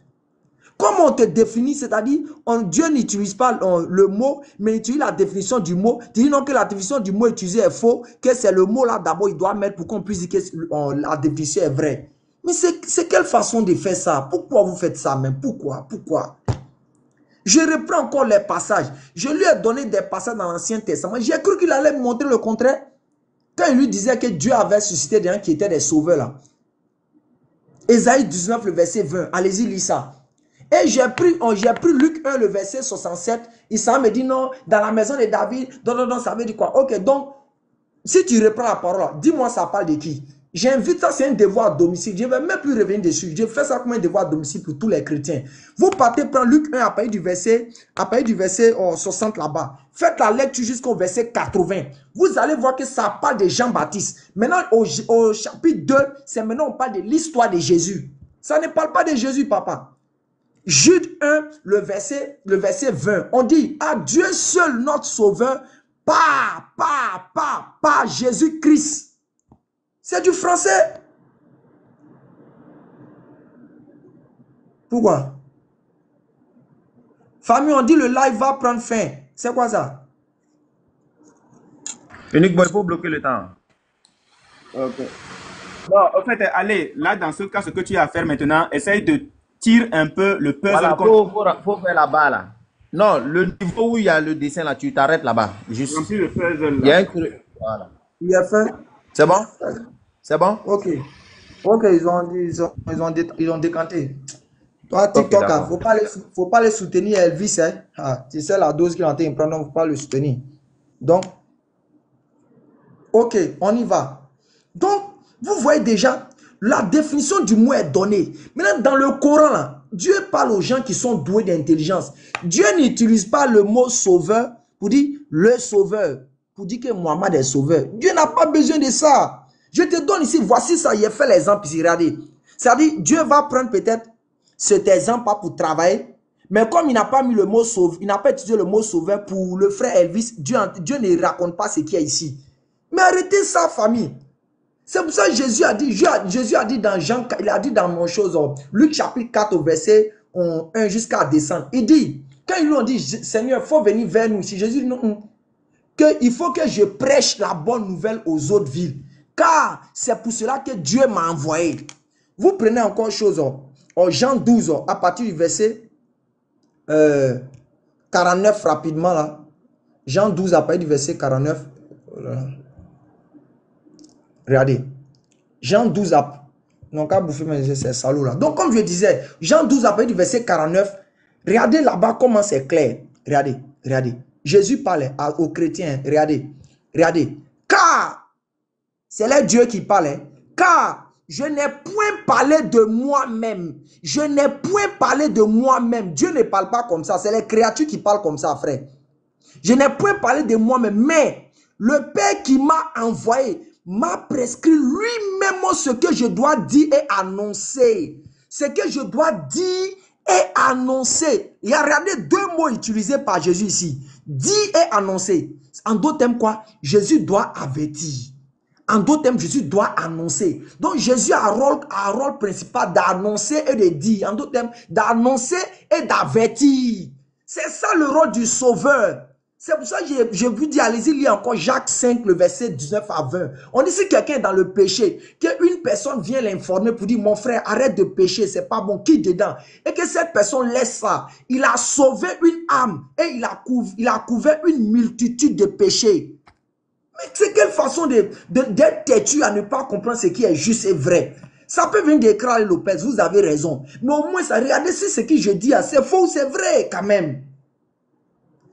Comment on te définit, c'est-à-dire, Dieu n'utilise pas le mot, mais il utilise la définition du mot. Tu dis non que la définition du mot utilisé est faux, que c'est le mot là d'abord, il doit mettre pour qu'on puisse dire que la définition est vraie. Mais c'est quelle façon de faire ça? Pourquoi vous faites ça même? Pourquoi? Je reprends encore les passages. Je lui ai donné des passages dans l'Ancien Testament. J'ai cru qu'il allait me montrer le contraire. Quand il lui disait que Dieu avait suscité des gens qui étaient des sauveurs là. Ésaïe 19, le verset 20. Allez-y, lis ça. Et j'ai pris Luc 1, le verset 67. Il s'en me dit non, dans la maison de David. Non, ça veut dire quoi? Ok, donc, Si tu reprends la parole, dis-moi ça parle de qui? J'invite ça, c'est un devoir à domicile. Je ne vais même plus revenir dessus. Je fais ça comme un devoir à domicile pour tous les chrétiens. Vous partez prendre Luc 1 à partir du verset 60 là-bas. Faites la lecture jusqu'au verset 80. Vous allez voir que ça parle de Jean-Baptiste. Maintenant, au chapitre 2, c'est maintenant on parle de l'histoire de Jésus. Ça ne parle pas de Jésus, papa. Jude 1, le verset 20. On dit, à Dieu seul notre sauveur, pas Jésus-Christ. C'est du français. Pourquoi? Famille, on dit le live va prendre fin. C'est quoi ça? Unique boy, il faut bloquer le temps. Ok. Non, en fait, allez, là, dans ce cas, ce que tu as à faire maintenant, essaye de tirer un peu le puzzle. Voilà, faut faire là-bas, là. Non, le niveau où il y a le dessin, là, tu t'arrêtes là-bas. Juste. Remplis le puzzle. Il y a un truc. Voilà. Il a fait. C'est bon? C'est bon? Ok. Ok, ils ont décanté. Toi, TikTok, Ok, d'accord. faut pas les soutenir, Elvis. Hein? Ah, tu sais la dose qu'il est en train de prendre, il ne faut pas le soutenir. Donc, ok, on y va. Donc, vous voyez déjà, la définition du mot est donnée. Maintenant, dans le Coran, là, Dieu parle aux gens qui sont doués d'intelligence. Dieu n'utilise pas le mot sauveur pour dire le sauveur, pour dire que Mohammed est sauveur. Dieu n'a pas besoin de ça. Je te donne ici, voici ça, il a fait l'exemple ici, regardez. C'est-à-dire, Dieu va prendre peut-être cet exemple pas pour travailler, mais comme il n'a pas mis le mot sauveur, il n'a pas utilisé le mot sauveur pour le frère Elvis, Dieu ne raconte pas ce qu'il y a ici. Mais arrêtez ça, famille. C'est pour ça que Jésus a dit dans Jean, il a dit dans mon chose, Luc chapitre 4 au verset 1 jusqu'à descendre. Il dit, quand ils lui ont dit, Seigneur, il faut venir vers nous ici. Jésus dit, non, qu'il faut que je prêche la bonne nouvelle aux autres villes. Car c'est pour cela que Dieu m'a envoyé. Vous prenez encore chose, Jean 12, à partir du verset 49 rapidement là. Jean 12 à partir du verset 49. Regardez. Jean 12 à... Non, qu'à bouffer, mais c'est salaud là. Donc, comme je disais, Jean 12 à partir du verset 49. Regardez là-bas comment c'est clair. Regardez. Jésus parlait aux chrétiens. Regardez. Car, c'est là Dieu qui parlait. Car, je n'ai point parlé de moi-même. Je n'ai point parlé de moi-même. Dieu ne parle pas comme ça. C'est les créatures qui parlent comme ça, frère. Je n'ai point parlé de moi-même. Mais le Père qui m'a envoyé m'a prescrit lui-même ce que je dois dire et annoncer. Ce que je dois dire et annoncer. Il y a regardez deux mots utilisés par Jésus ici. Dire et annoncer. En d'autres termes quoi? Jésus doit avertir. En d'autres termes, Jésus doit annoncer. Donc, Jésus a un rôle principal d'annoncer et de dire. En d'autres termes, d'annoncer et d'avertir. C'est ça le rôle du sauveur. C'est pour ça que j'ai vu dire, allez-y, lire encore Jacques 5, le verset 19 à 20. On dit si quelqu'un est dans le péché, qu'une personne vient l'informer pour dire, mon frère, arrête de pécher, c'est pas bon, quitte dedans. Et que cette personne laisse ça. Il a sauvé une âme et il a couvert une multitude de péchés. Mais c'est quelle façon d'être têtu à ne pas comprendre ce qui est juste et vrai. Ça peut venir d'écran Lopez, vous avez raison. Mais au moins, ça, regardez si ce que je dis, c'est faux ou c'est vrai quand même.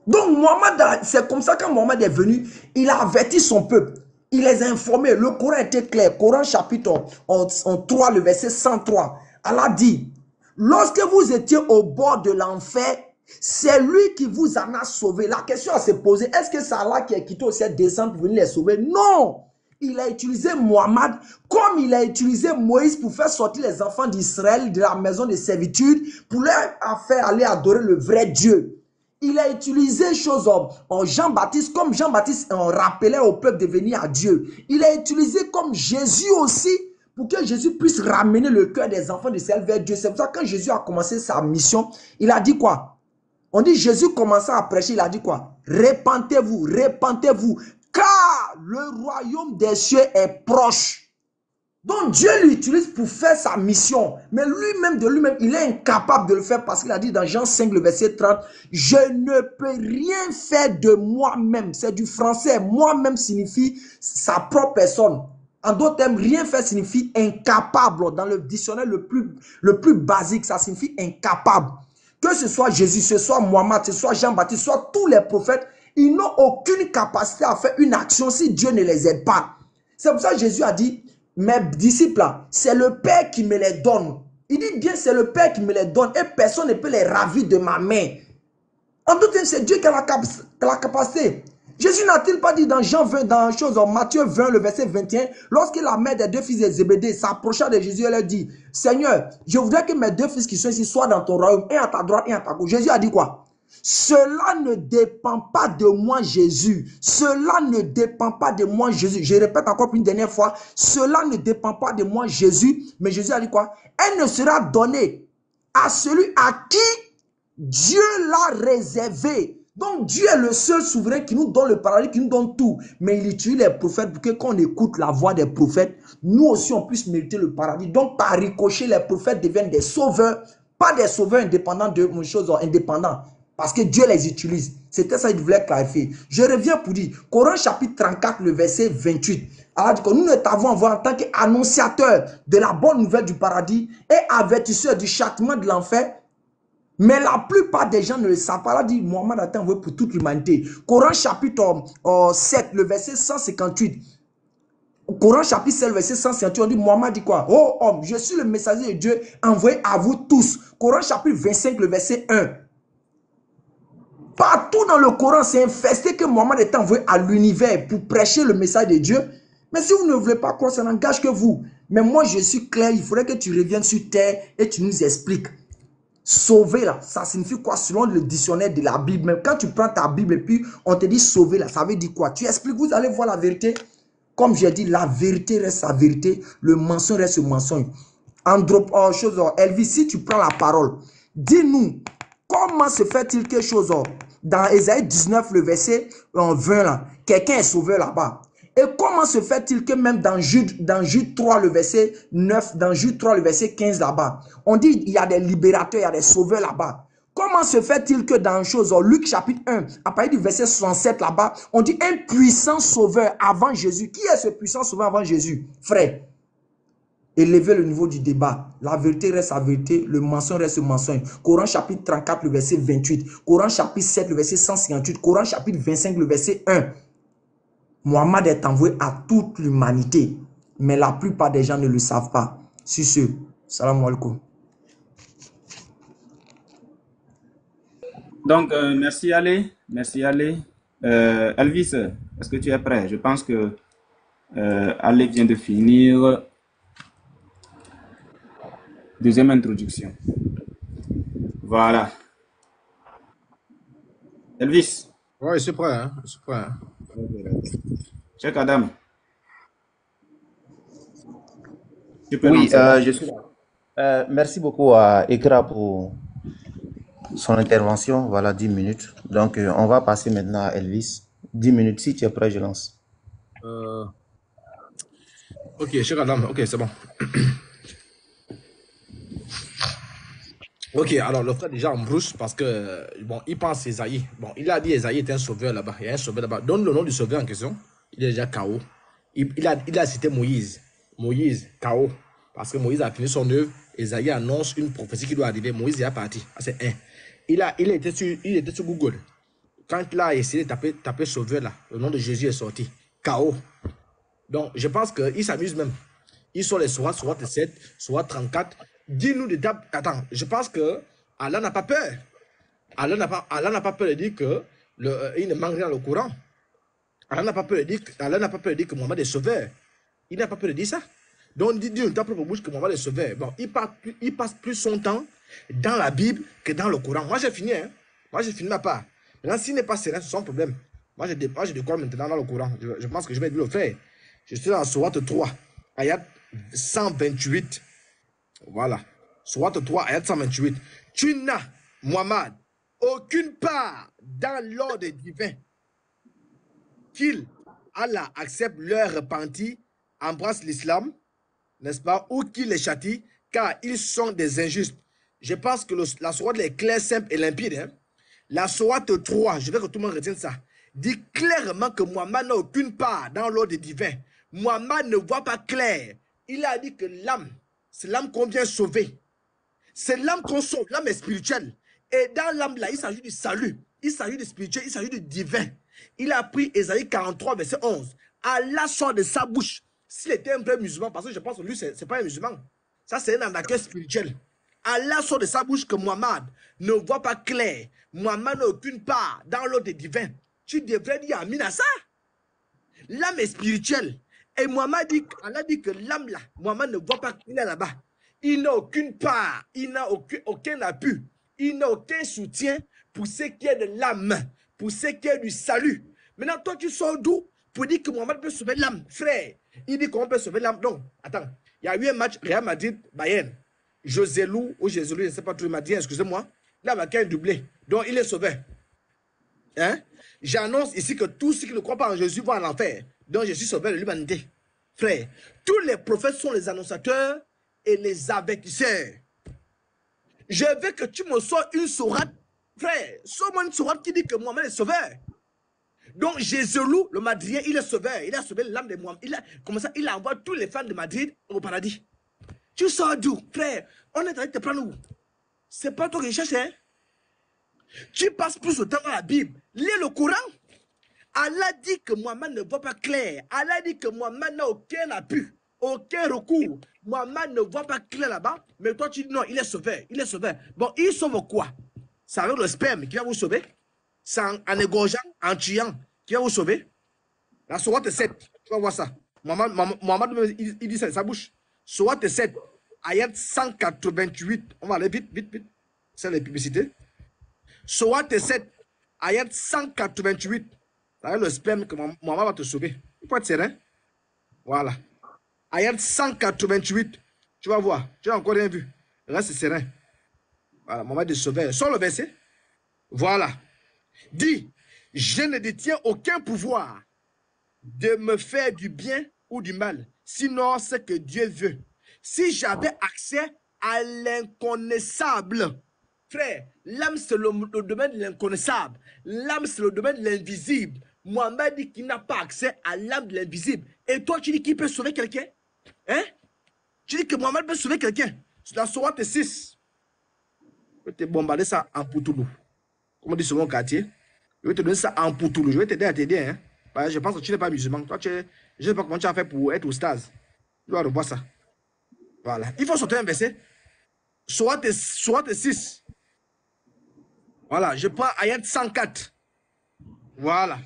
Donc, Mohammed, c'est comme ça quand Mohammed est venu, il a averti son peuple. Il les a informés. Le Coran était clair. Coran chapitre 3, le verset 103. Allah dit, lorsque vous étiez au bord de l'enfer, c'est lui qui vous en a sauvé. La question à se poser, est-ce que c'est Allah qui a quitté aussi cette descente pour venir les sauver? Non! Il a utilisé Mohammed comme il a utilisé Moïse pour faire sortir les enfants d'Israël de la maison de servitude pour leur faire aller adorer le vrai Dieu. Il a utilisé choses en Jean-Baptiste comme Jean-Baptiste rappelait au peuple de venir à Dieu. Il a utilisé comme Jésus aussi pour que Jésus puisse ramener le cœur des enfants d'Israël vers Dieu. C'est pour ça que quand Jésus a commencé sa mission, il a dit quoi? On dit Jésus commençait à prêcher, il a dit quoi? Repentez-vous, repentez-vous, car le royaume des cieux est proche. Donc Dieu l'utilise pour faire sa mission. Mais lui-même, de lui-même, il est incapable de le faire parce qu'il a dit dans Jean 5, le verset 30, je ne peux rien faire de moi-même. C'est du français. Moi-même signifie sa propre personne. En d'autres termes, rien faire signifie incapable. Dans le dictionnaire le plus basique, ça signifie incapable. Que ce soit Jésus, ce soit Mohammed, ce soit Jean-Baptiste, ce soit tous les prophètes, Ils n'ont aucune capacité à faire une action si Dieu ne les aide pas. C'est pour ça que Jésus a dit, mes disciples, c'est le Père qui me les donne. Il dit bien, c'est le Père qui me les donne et personne ne peut les ravir de ma main. En tout cas, c'est Dieu qui a la capacité. Jésus n'a-t-il pas dit dans Jean 20, dans Matthieu 20, le verset 21, lorsque la mère des deux fils de Zébédée s'approcha de Jésus, elle leur dit, Seigneur, je voudrais que mes deux fils qui sont ici soient dans ton royaume, un à ta droite et un à ta gauche. Jésus a dit quoi? Cela ne dépend pas de moi, Jésus. Cela ne dépend pas de moi, Jésus. Je répète encore une dernière fois, cela ne dépend pas de moi, Jésus. Mais Jésus a dit quoi? Elle ne sera donnée à celui à qui Dieu l'a réservé. Donc Dieu est le seul souverain qui nous donne le paradis, qui nous donne tout. Mais il utilise les prophètes pour que quand on écoute la voix des prophètes, nous aussi on puisse mériter le paradis. Donc par ricochet, les prophètes deviennent des sauveurs, pas des sauveurs indépendants de choses indépendantes. Parce que Dieu les utilise. C'était ça qu'il voulait clarifier. Je reviens pour dire, Coran chapitre 34, le verset 28. Alors dit que nous ne t'avons envoyé en tant qu'annonciateur de la bonne nouvelle du paradis et avertisseur du châtiment de l'enfer. Mais la plupart des gens ne le savent pas. Là, dit Mohammed a été envoyé pour toute l'humanité. Coran chapitre 7, le verset 158. Coran chapitre 7, le verset 158, on dit Mohammed dit quoi? Oh homme, je suis le messager de Dieu envoyé à vous tous. Coran chapitre 25, le verset 1. Partout dans le Coran, c'est infesté que Mohammed est envoyé à l'univers pour prêcher le message de Dieu. Mais si vous ne voulez pas croire, ça n'engage que vous. Mais moi, je suis clair, il faudrait que tu reviennes sur terre et tu nous expliques. Sauver là, ça signifie quoi selon le dictionnaire de la Bible? Même quand tu prends ta Bible et puis on te dit sauver là, ça veut dire quoi? Tu expliques, vous allez voir la vérité. Comme j'ai dit, la vérité reste la vérité, le mensonge reste le mensonge. Elvis, si tu prends la parole, dis-nous, comment se fait-il quelque chose dans Ésaïe 19, le verset 20 là, quelqu'un est sauvé là-bas. Et comment se fait-il que même dans Jude 3, le verset 9, dans Jude 3, le verset 15 là-bas, on dit il y a des libérateurs, il y a des sauveurs là-bas. Comment se fait-il que dans Luc chapitre 1, à partir du verset 67 là-bas, on dit un puissant sauveur avant Jésus. Qui est ce puissant sauveur avant Jésus? Frère, élevez le niveau du débat. La vérité reste la vérité, le mensonge reste le mensonge. Coran chapitre 34, le verset 28. Coran chapitre 7, le verset 158. Coran chapitre 25, le verset 1. Mohammed est envoyé à toute l'humanité, mais la plupart des gens ne le savent pas. Sur ce, salam alaikum. Donc, merci Ali. Merci Ali. Elvis, est-ce que tu es prêt? Je pense que Ali vient de finir. Deuxième introduction. Voilà. Elvis. Oui, je suis prêt. Hein? Je suis prêt. Hein? Cheikh Adam. Tu peux Oui, lancer. je suis là. Merci beaucoup à Ekra pour son intervention. Voilà, 10 minutes. Donc, on va passer maintenant à Elvis. 10 minutes. Si tu es prêt, je lance. Ok, Cheikh Adam. Ok, c'est bon. Ok, alors le frère déjà embrouche parce que, bon, il pense Esaïe. Bon, il a dit Esaïe est un sauveur là-bas. Il y a un sauveur là-bas. Donne le nom du sauveur en question. Il est déjà KO. Il a cité Moïse. Moïse, KO. Parce que Moïse a fini son œuvre. Esaïe annonce une prophétie qui doit arriver. Moïse est parti. C'est un. Il était sur Google. Quand il a essayé de taper sauveur là, le nom de Jésus est sorti. KO. Donc, je pense qu'il s'amuse même. Ils sont les soit 7, soit 34. Dis-nous de tape. Attends, je pense que Allah n'a pas peur. Allah n'a pas peur de dire que il ne manque rien au Coran. Allah n'a pas peur de dire que Mohammed est sauveur. Il n'a pas peur de dire ça. Donc, dis de ta propre bouche que Mohammed est sauveur. Bon, il passe plus son temps dans la Bible que dans le Coran. Moi, j'ai fini. Hein? Moi, j'ai fini ma part. Maintenant, s'il n'est pas serein, c'est son problème. Moi, je décolle maintenant dans le Coran. Je pense que je vais le faire. Je suis dans Sourate 3, ayat 128. Voilà. Sourate 3, ayat 128. Tu n'as, Muhammad, aucune part dans l'ordre divin qu'il, Allah, accepte leur repenti, embrasse l'islam, n'est-ce pas, ou qu'il les châtie, car ils sont des injustes. Je pense que la sourate est claire, simple et limpide. Hein? La sourate 3, je veux que tout le monde retienne ça, dit clairement que Muhammad n'a aucune part dans l'ordre divin. Muhammad ne voit pas clair. Il a dit que l'âme, c'est l'âme qu'on vient sauver. C'est l'âme qu'on sauve, l'âme est spirituelle. Et dans l'âme là, il s'agit du salut. Il s'agit du spirituel, il s'agit du divin. Il a pris Ésaïe 43, verset 11. Allah sort de sa bouche. S'il était un vrai musulman, parce que je pense que lui, c'est pas un musulman. Ça, c'est un arnaqueur spirituel. Allah sort de sa bouche que Muhammad ne voit pas clair. Muhammad n'a aucune part dans l'ordre divin. Tu devrais dire Amin à ça. L'âme est spirituelle. Et Muhammad dit, Allah dit que l'âme là, Muhammad ne voit pas clair là-bas. Il n'a aucune part, il n'a aucun appui, il n'a aucun soutien pour ce qui est de l'âme, pour ce qui est du salut. Maintenant, toi, tu sors d'où pour dire que Muhammad peut sauver l'âme? Frère, il dit qu'on peut sauver l'âme. Non, attends, il y a eu un match Real Madrid-Bayern. José Lou, ou José Lou, je ne sais pas trop, il m'a dit, excusez-moi, il a marqué un doublé. Donc, il est sauvé. Hein? J'annonce ici que tous ceux qui ne croient pas en Jésus vont en enfer. Donc, je suis sauvé de l'humanité. Frère, tous les prophètes sont les annonciateurs et les avertisseurs. Je veux que tu me sors une sourate. Frère, sors-moi une sourate qui dit que Mohamed est sauveur. Donc, Jésus, le Madrien, il est sauveur. Il a sauvé l'âme de Mohamed. Comme ça, il envoie tous les fans de Madrid au paradis. Tu sors d'où? Frère, on est en train de te prendre où? C'est pas toi qui cherches, hein? Tu passes plus de temps dans la Bible. Lis le Coran. Allah dit que Mohamed ne voit pas clair. Allah dit que Mohamed n'a aucun appui, aucun recours. Mohamed ne voit pas clair là-bas. Mais toi, tu dis non, il est sauveur. Il est sauveur. Bon, il sauve quoi? C'est avec le sperme qui va vous sauver. C'est en égorgeant, en tuant, qui va vous sauver. La sourate 7, tu vas voir ça. Mohamed il dit ça de sa bouche. Sourate 7, ayat 188. On va aller vite, vite, vite. C'est les publicités. Sourate 7, ayat 188. C'est avec le sperme que Mohamed va te sauver. Il faut être serein. Voilà. Ayat 188. Tu vas voir. Tu n'as encore rien vu. Reste serein. Voilà, Mohamed est sauvé. Sors le verset. Voilà. Dis, je ne détiens aucun pouvoir de me faire du bien ou du mal, sinon ce que Dieu veut. Si j'avais accès à l'inconnaissable, frère, l'âme c'est le domaine de l'inconnaissable, l'âme c'est le domaine de l'invisible. Mohamed dit qu'il n'a pas accès à l'âme de l'invisible. Et toi, tu dis qu'il peut sauver quelqu'un? Hein? Tu dis que Mohamed peut sauver quelqu'un? C'est la sourate 6. Je vais te bombarder ça en poutoulou. Comme on dit sur mon quartier. Je vais te donner ça en poutoulou. Je vais t'aider à t'aider. Hein? Parce que je pense que tu n'es pas musulman. Toi, je ne sais pas comment tu as fait pour être oustaz. Tu dois revoir ça. Voilà. Il faut sortir un verset. Sourate 6. Voilà. Je prends ayat 104. Voilà.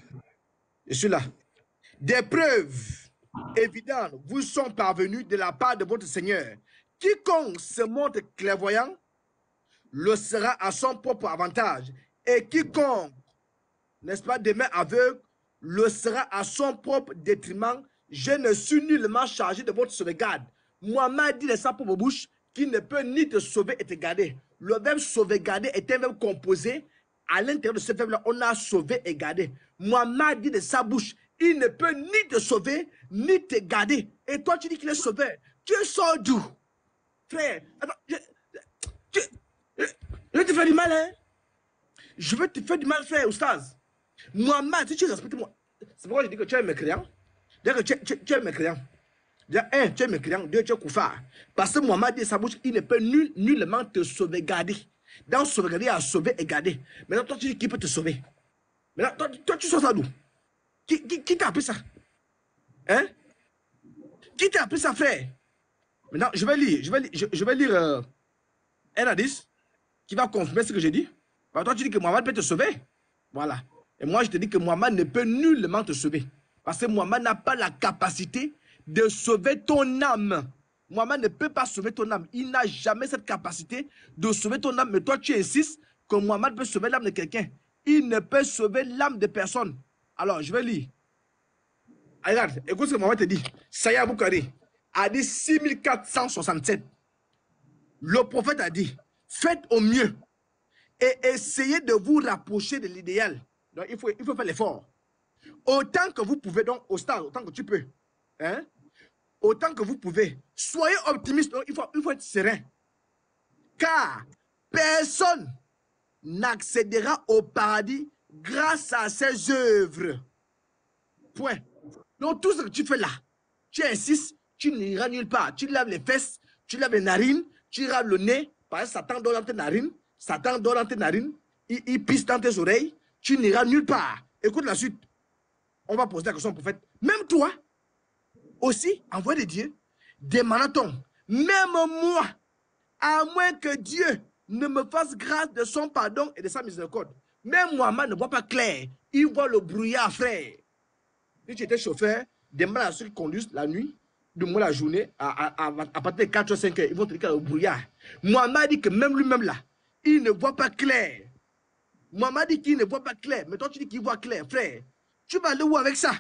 Je suis là. Des preuves évidentes vous sont parvenues de la part de votre Seigneur. Quiconque se montre clairvoyant le sera à son propre avantage. Et quiconque, n'est-ce pas, demeure aveugle, le sera à son propre détriment. Je ne suis nullement chargé de votre sauvegarde. Mohamed dit de sa propre bouche qu'il ne peut ni te sauver et te garder. Le verbe sauvegarder est un verbe composé. À l'intérieur de ce verbe-là, on a sauvé et gardé. Mohamed dit de sa bouche, il ne peut ni te sauver, ni te garder. Et toi, tu dis qu'il est sauveur. Tu sors d'où? Frère, attends, je vais te faire du mal, hein? Je vais te faire du mal, frère, oustaz. Mohamed, si tu respectes moi, c'est pourquoi je dis que tu es mécréant. D'ailleurs, tu es mécréant. Un, tu es mécréant. Deux, tu es koufar. Parce que Mohamed dit de sa bouche, il ne peut nullement te sauvegarder. Dans sauvegarder, il y a sauver et garder. Maintenant, toi, tu dis qui peut te sauver. Maintenant, toi tu sors ça d'où? Qui t'a appris ça? Hein? Qui t'a appris ça, frère? Maintenant, je vais lire un hadith qui va confirmer ce que j'ai dit. Alors, toi, tu dis que Mohamed peut te sauver. Voilà. Et moi, je te dis que Mohamed ne peut nullement te sauver. Parce que Mohamed n'a pas la capacité de sauver ton âme. Mohamed ne peut pas sauver ton âme. Il n'a jamais cette capacité de sauver ton âme. Mais toi, tu insistes que Mohamed peut sauver l'âme de quelqu'un. Il ne peut sauver l'âme de personne. Alors, je vais lire. Regarde, écoute ce que Mohamed te dit. Saya Boukari a dit 6467. Le prophète a dit, faites au mieux et essayez de vous rapprocher de l'idéal. Donc, il faut faire l'effort. Autant que vous pouvez, donc, au stade, autant que tu peux. Hein? Autant que vous pouvez. Soyez optimiste. Donc, il faut être serein. Car personne n'accédera au paradis grâce à ses œuvres. Point. Donc, tout ce que tu fais là, tu insistes, tu n'iras nulle part. Tu laves les fesses, tu laves les narines, tu laves le nez. Parce que Satan dort dans tes narines. Satan dort dans tes narines. Il pisse dans tes oreilles. Tu n'iras nulle part. Écoute la suite. On va poser la question au prophète. Même toi, aussi, envoyé de Dieu, des manatons. Même moi, à moins que Dieu ne me fasse grâce de son pardon et de sa miséricorde. Même Mohamed ne voit pas clair. Il voit le brouillard, frère. Si tu étais chauffeur, demande à ceux qui conduisent la nuit, de moi la journée, à partir de 4 ou 5 heures, ils vont te dire qu'il y a le brouillard. Mohamed dit que même lui-même là, il ne voit pas clair. Mohamed dit qu'il ne voit pas clair. Mais toi, tu dis qu'il voit clair, frère. Tu vas aller où avec ça?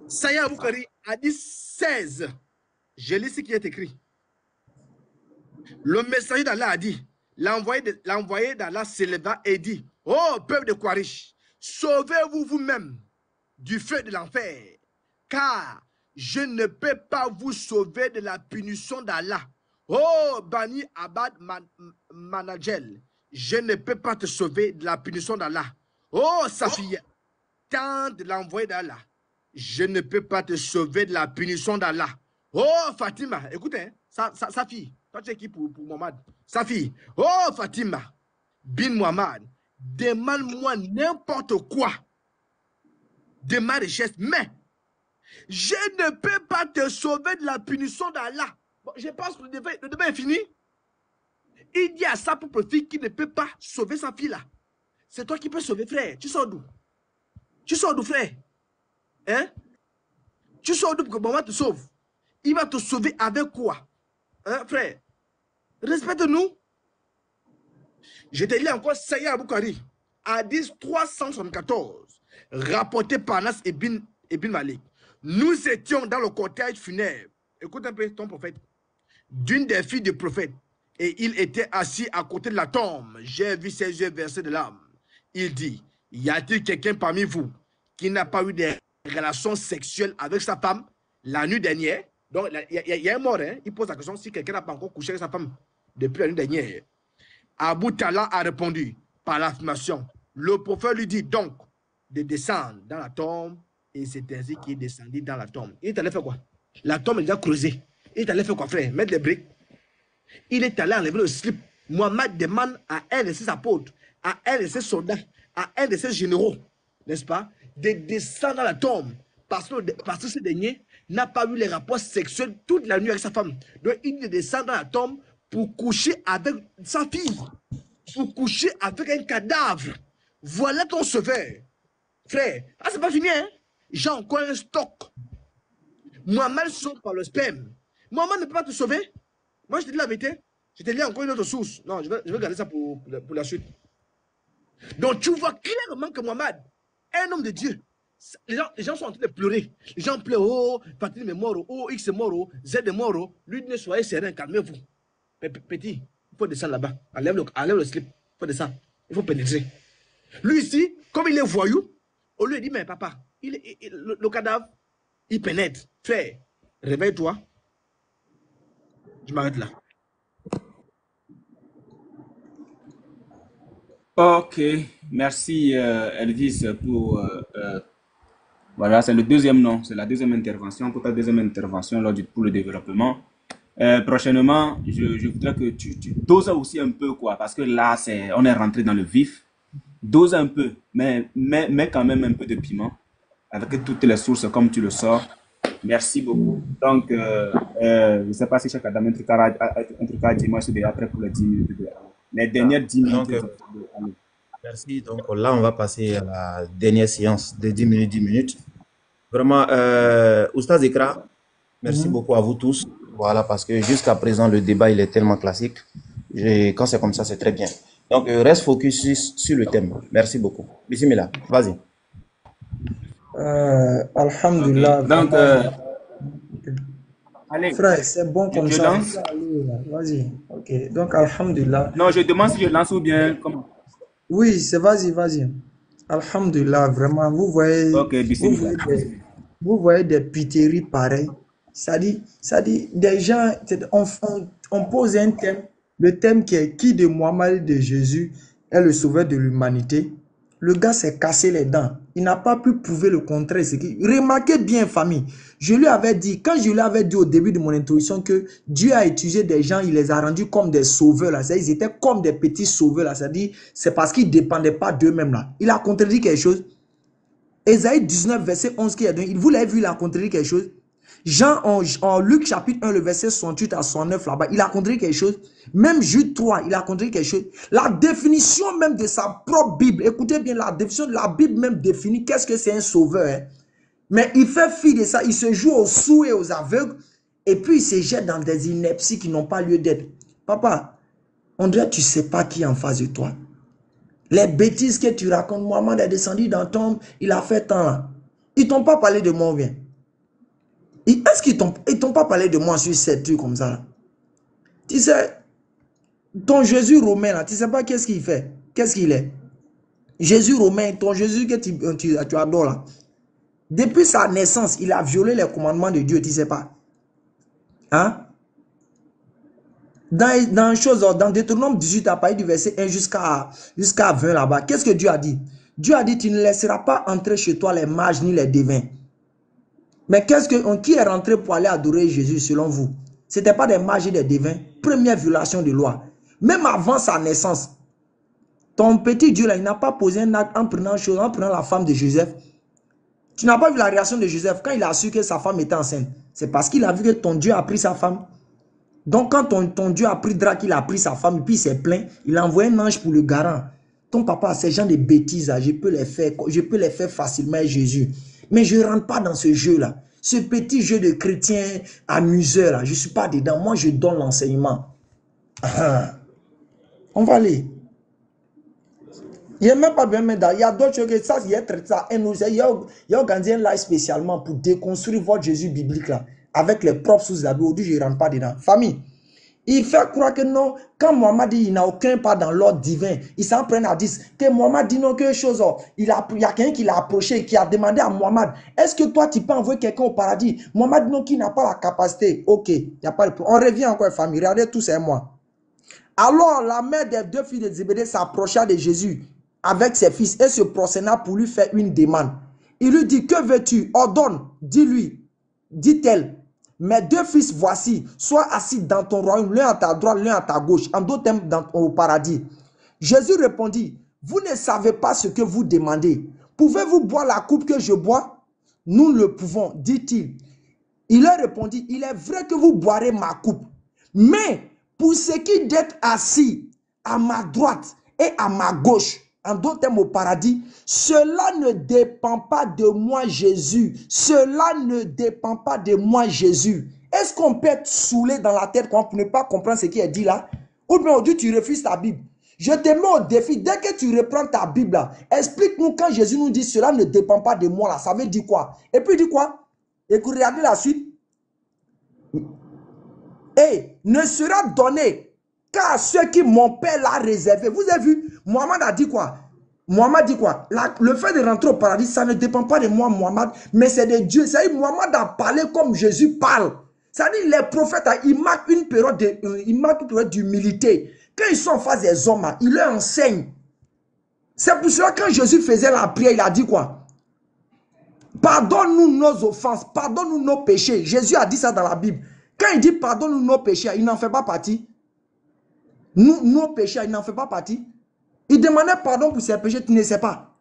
Saya Aboukari a dit 16. Je lis ce qui est écrit. Le messager d'Allah a dit, l'envoyé d'Allah s'éleva et dit, oh peuple de Quraysh, sauvez-vous vous-même du feu de l'enfer, car je ne peux pas vous sauver de la punition d'Allah. Oh Bani Abad Manajel, je ne peux pas te sauver de la punition d'Allah. Oh Safiya, tante de l'envoyé d'Allah, je ne peux pas te sauver de la punition d'Allah. Oh Fatima, écoutez, hein, sa fille, toi tu es qui pour Mohamed? Sa fille, oh Fatima, bin Mohamed, demande-moi n'importe quoi de ma richesse, mais je ne peux pas te sauver de la punition d'Allah. Bon, je pense que le débat est fini. Il dit à sa propre fille qu'il ne peut pas sauver sa fille là. C'est toi qui peux sauver, frère. Tu sors d'où? Tu sors d'où, frère? Hein? Tu sors d'où pour que Mohamed te sauve? Il va te sauver avec quoi? Hein, frère? Respecte-nous. Je te lis encore Saya Aboukari, Hadith 374, rapporté par Anas Ibn Malik. Nous étions dans le cortège funèbre, écoute un peu ton prophète, d'une des filles du prophète, et il était assis à côté de la tombe. J'ai vu ses yeux versés de larmes. Il dit, y a-t-il quelqu'un parmi vous qui n'a pas eu des relations sexuelles avec sa femme la nuit dernière? Donc, il y a un mort, hein? Il pose la question si quelqu'un n'a pas encore couché avec sa femme depuis la nuit dernière. Abu Talha a répondu par l'affirmation. Le prophète lui dit donc de descendre dans la tombe, et c'est ainsi qu'il est descendu dans la tombe. Il est allé faire quoi? La tombe est déjà creusée. Il est allé faire quoi, frère? Mettre des briques. Il est allé enlever le slip. Mohamed demande à un de ses apôtres, à un de ses soldats, à un de ses généraux, n'est-ce pas, de descendre dans la tombe parce que ce dernier n'a pas eu les rapports sexuels toute la nuit avec sa femme. Donc il descend dans la tombe pour coucher avec sa fille, pour coucher avec un cadavre. Voilà ton sauveur. Frère, ah, c'est pas fini, hein? J'ai encore un stock. Mohamed sauve par le sperme. Mohamed ne peut pas te sauver. Moi, je te dis la vérité. Je te lis encore une autre source. Non, je vais garder ça pour la suite. Donc, tu vois clairement que Mohamed est un homme de Dieu. Les gens sont en train de pleurer. Les gens pleurent. Oh, Fatim est mort. Oh, X est mort. Z est mort. Lui, ne soyez serein. Calmez-vous. Petit, il faut descendre là-bas. Enlève le slip. Il faut descendre. Il faut pénétrer. Lui ici, comme il est voyou, on lui dit, mais papa, le cadavre, il pénètre. Frère, réveille-toi. Je m'arrête là. Ok, merci Elvis pour... voilà, c'est le deuxième nom, c'est la deuxième intervention, pour ta deuxième intervention pour le développement. Prochainement, je voudrais que tu doses aussi un peu, quoi, parce que là, on est rentré dans le vif. Dose un peu, mais quand même un peu de piment, avec toutes les sources comme tu le sors. Merci beaucoup. Donc, je ne sais pas si chaque Adam intricat, dis-moi, je suis après pour les 10 minutes. Les dernières 10 minutes. Donc, merci. Donc là, on va passer à la dernière séance de 10 minutes, 10 minutes. Vraiment, Oustaz Ikra, merci beaucoup à vous tous. Voilà, parce que jusqu'à présent, le débat, il est tellement classique. Quand c'est comme ça, c'est très bien. Donc, reste focus sur le thème. Merci beaucoup. Bismillah, vas-y. Alhamdulillah. Okay. Donc, allez. Frère, c'est bon comme ça. Lance. Vas-y. Ok. Donc, alhamdulillah. Non, je demande si je lance ou bien comment. Oui, c'est vas-y. Alhamdulillah, vraiment, vous voyez, okay, vous voyez des piteries pareilles. Ça dit, des gens, on pose un thème, le thème qui est qui de Mohammed de Jésus est le sauveur de l'humanité. Le gars s'est cassé les dents. Il n'a pas pu prouver le contraire. Remarquez bien, famille. Je lui avais dit, quand je lui avais dit au début de mon introduction que Dieu a utilisé des gens, il les a rendus comme des sauveurs. Là. Ils étaient comme des petits sauveurs. Là. C'est-à-dire, c'est parce qu'ils ne dépendaient pas d'eux-mêmes. Là. Il a contredit quelque chose. Ésaïe 19, verset 11, qui est donné. Vous l'avez vu, il a contredit quelque chose. Jean, en Luc chapitre 1, le verset 68 à 69, là-bas, il a contredit quelque chose. Même Jude 3, il a contredit quelque chose. La définition même de sa propre Bible, écoutez bien, la définition de la Bible même définit qu'est-ce que c'est un sauveur. Hein? Mais il fait fi de ça, il se joue aux sourds et aux aveugles, et puis il se jette dans des inepties qui n'ont pas lieu d'être. Papa, on dirait que tu ne sais pas qui est en face de toi. Les bêtises que tu racontes, Mohamed est descendu dans ton tombe, il a fait tant là. Ils ne t'ont pas parlé de moi, bien. Est-ce qu'ils t'ont pas parlé de moi sur cette truc comme ça là? Tu sais, ton Jésus romain là, tu sais pas qu'est-ce qu'il fait? Qu'est-ce qu'il est? Jésus romain, ton Jésus que tu adores là. Depuis sa naissance, il a violé les commandements de Dieu, tu sais pas? Hein? Dans Deutéronome 18, à partir du verset 1 jusqu'à 20 là-bas, qu'est-ce que Dieu a dit? Dieu a dit, tu ne laisseras pas entrer chez toi les mages ni les devins. Mais qui est rentré pour aller adorer Jésus selon vous? Ce n'était pas des mages et des devins. Première violation de loi. Même avant sa naissance, ton petit Dieu là, il n'a pas posé un acte en prenant la femme de Joseph. Tu n'as pas vu la réaction de Joseph quand il a su que sa femme était enceinte. C'est parce qu'il a vu que ton Dieu a pris sa femme. Donc quand ton Dieu a pris Drac, il a pris sa femme et puis il s'est plaint, il a envoyé un ange pour le garant. Ton papa, ces gens de bêtises là, je peux les faire facilement avec Jésus. Mais je ne rentre pas dans ce jeu-là. Ce petit jeu de chrétien amuseur, là, je ne suis pas dedans. Moi, je donne l'enseignement. On va aller. Il n'y a même pas bien maintenant. Il y a d'autres choses que ça, il y a traité ça. Il y a organisé un live spécialement pour déconstruire votre Jésus biblique là, avec les propres sources de la Bible. Aujourd'hui, je ne rentre pas dedans. Famille. Il fait croire que non, quand Mohamed dit qu'il n'a aucun pas dans l'ordre divin, il s'en prend à 10. Que Mohamed dit non, quelque chose, il y a quelqu'un qui l'a approché, qui a demandé à Mohamed, est-ce que toi tu peux envoyer quelqu'un au paradis? Mohamed dit non, qui n'a pas la capacité. Ok, il n'y a pas de problème. On revient encore, famille, regardez tout c'est moi. Alors la mère des deux filles de Zébédée s'approcha de Jésus avec ses fils et se prosterna pour lui faire une demande. Il lui dit, que veux-tu? Ordonne, dis-lui, dit-elle. Mes deux fils voici, sois assis dans ton royaume, l'un à ta droite, l'un à ta gauche, en d'autres termes au paradis. Jésus répondit, vous ne savez pas ce que vous demandez. Pouvez-vous boire la coupe que je bois? Nous le pouvons, dit-il. Il leur répondit, il est vrai que vous boirez ma coupe, mais pour ce qui est d'être assis à ma droite et à ma gauche, en d'autres termes au paradis, cela ne dépend pas de moi Jésus. Cela ne dépend pas de moi Jésus. Est-ce qu'on peut être saoulé dans la tête pour ne pas comprendre ce qui est dit là? Ou bien aujourd'hui tu refuses ta Bible? Je te mets au défi, dès que tu reprends ta Bible là, explique-nous quand Jésus nous dit cela ne dépend pas de moi là, ça veut dire quoi? Et puis il dit quoi? Écoute, regardez la suite. Et ne sera donné qu'à ceux qui mon père l'a réservé. Vous avez vu, Mohamed a dit quoi? Mohamed dit quoi? Le fait de rentrer au paradis, ça ne dépend pas de moi, Mohamed, mais c'est de Dieu. C'est-à-dire, Mohamed a parlé comme Jésus parle. C'est-à-dire, les prophètes, ils marquent une période d'humilité. Quand ils sont en face des hommes, ils leur enseignent. C'est pour cela que quand Jésus faisait la prière, il a dit quoi? Pardonne-nous nos offenses, pardonne-nous nos péchés. Jésus a dit ça dans la Bible. Quand il dit pardonne-nous nos péchés, il n'en fait pas partie. Nos péchés, il n'en fait pas partie. Il demandait pardon pour ses péchés, tu ne sais pas.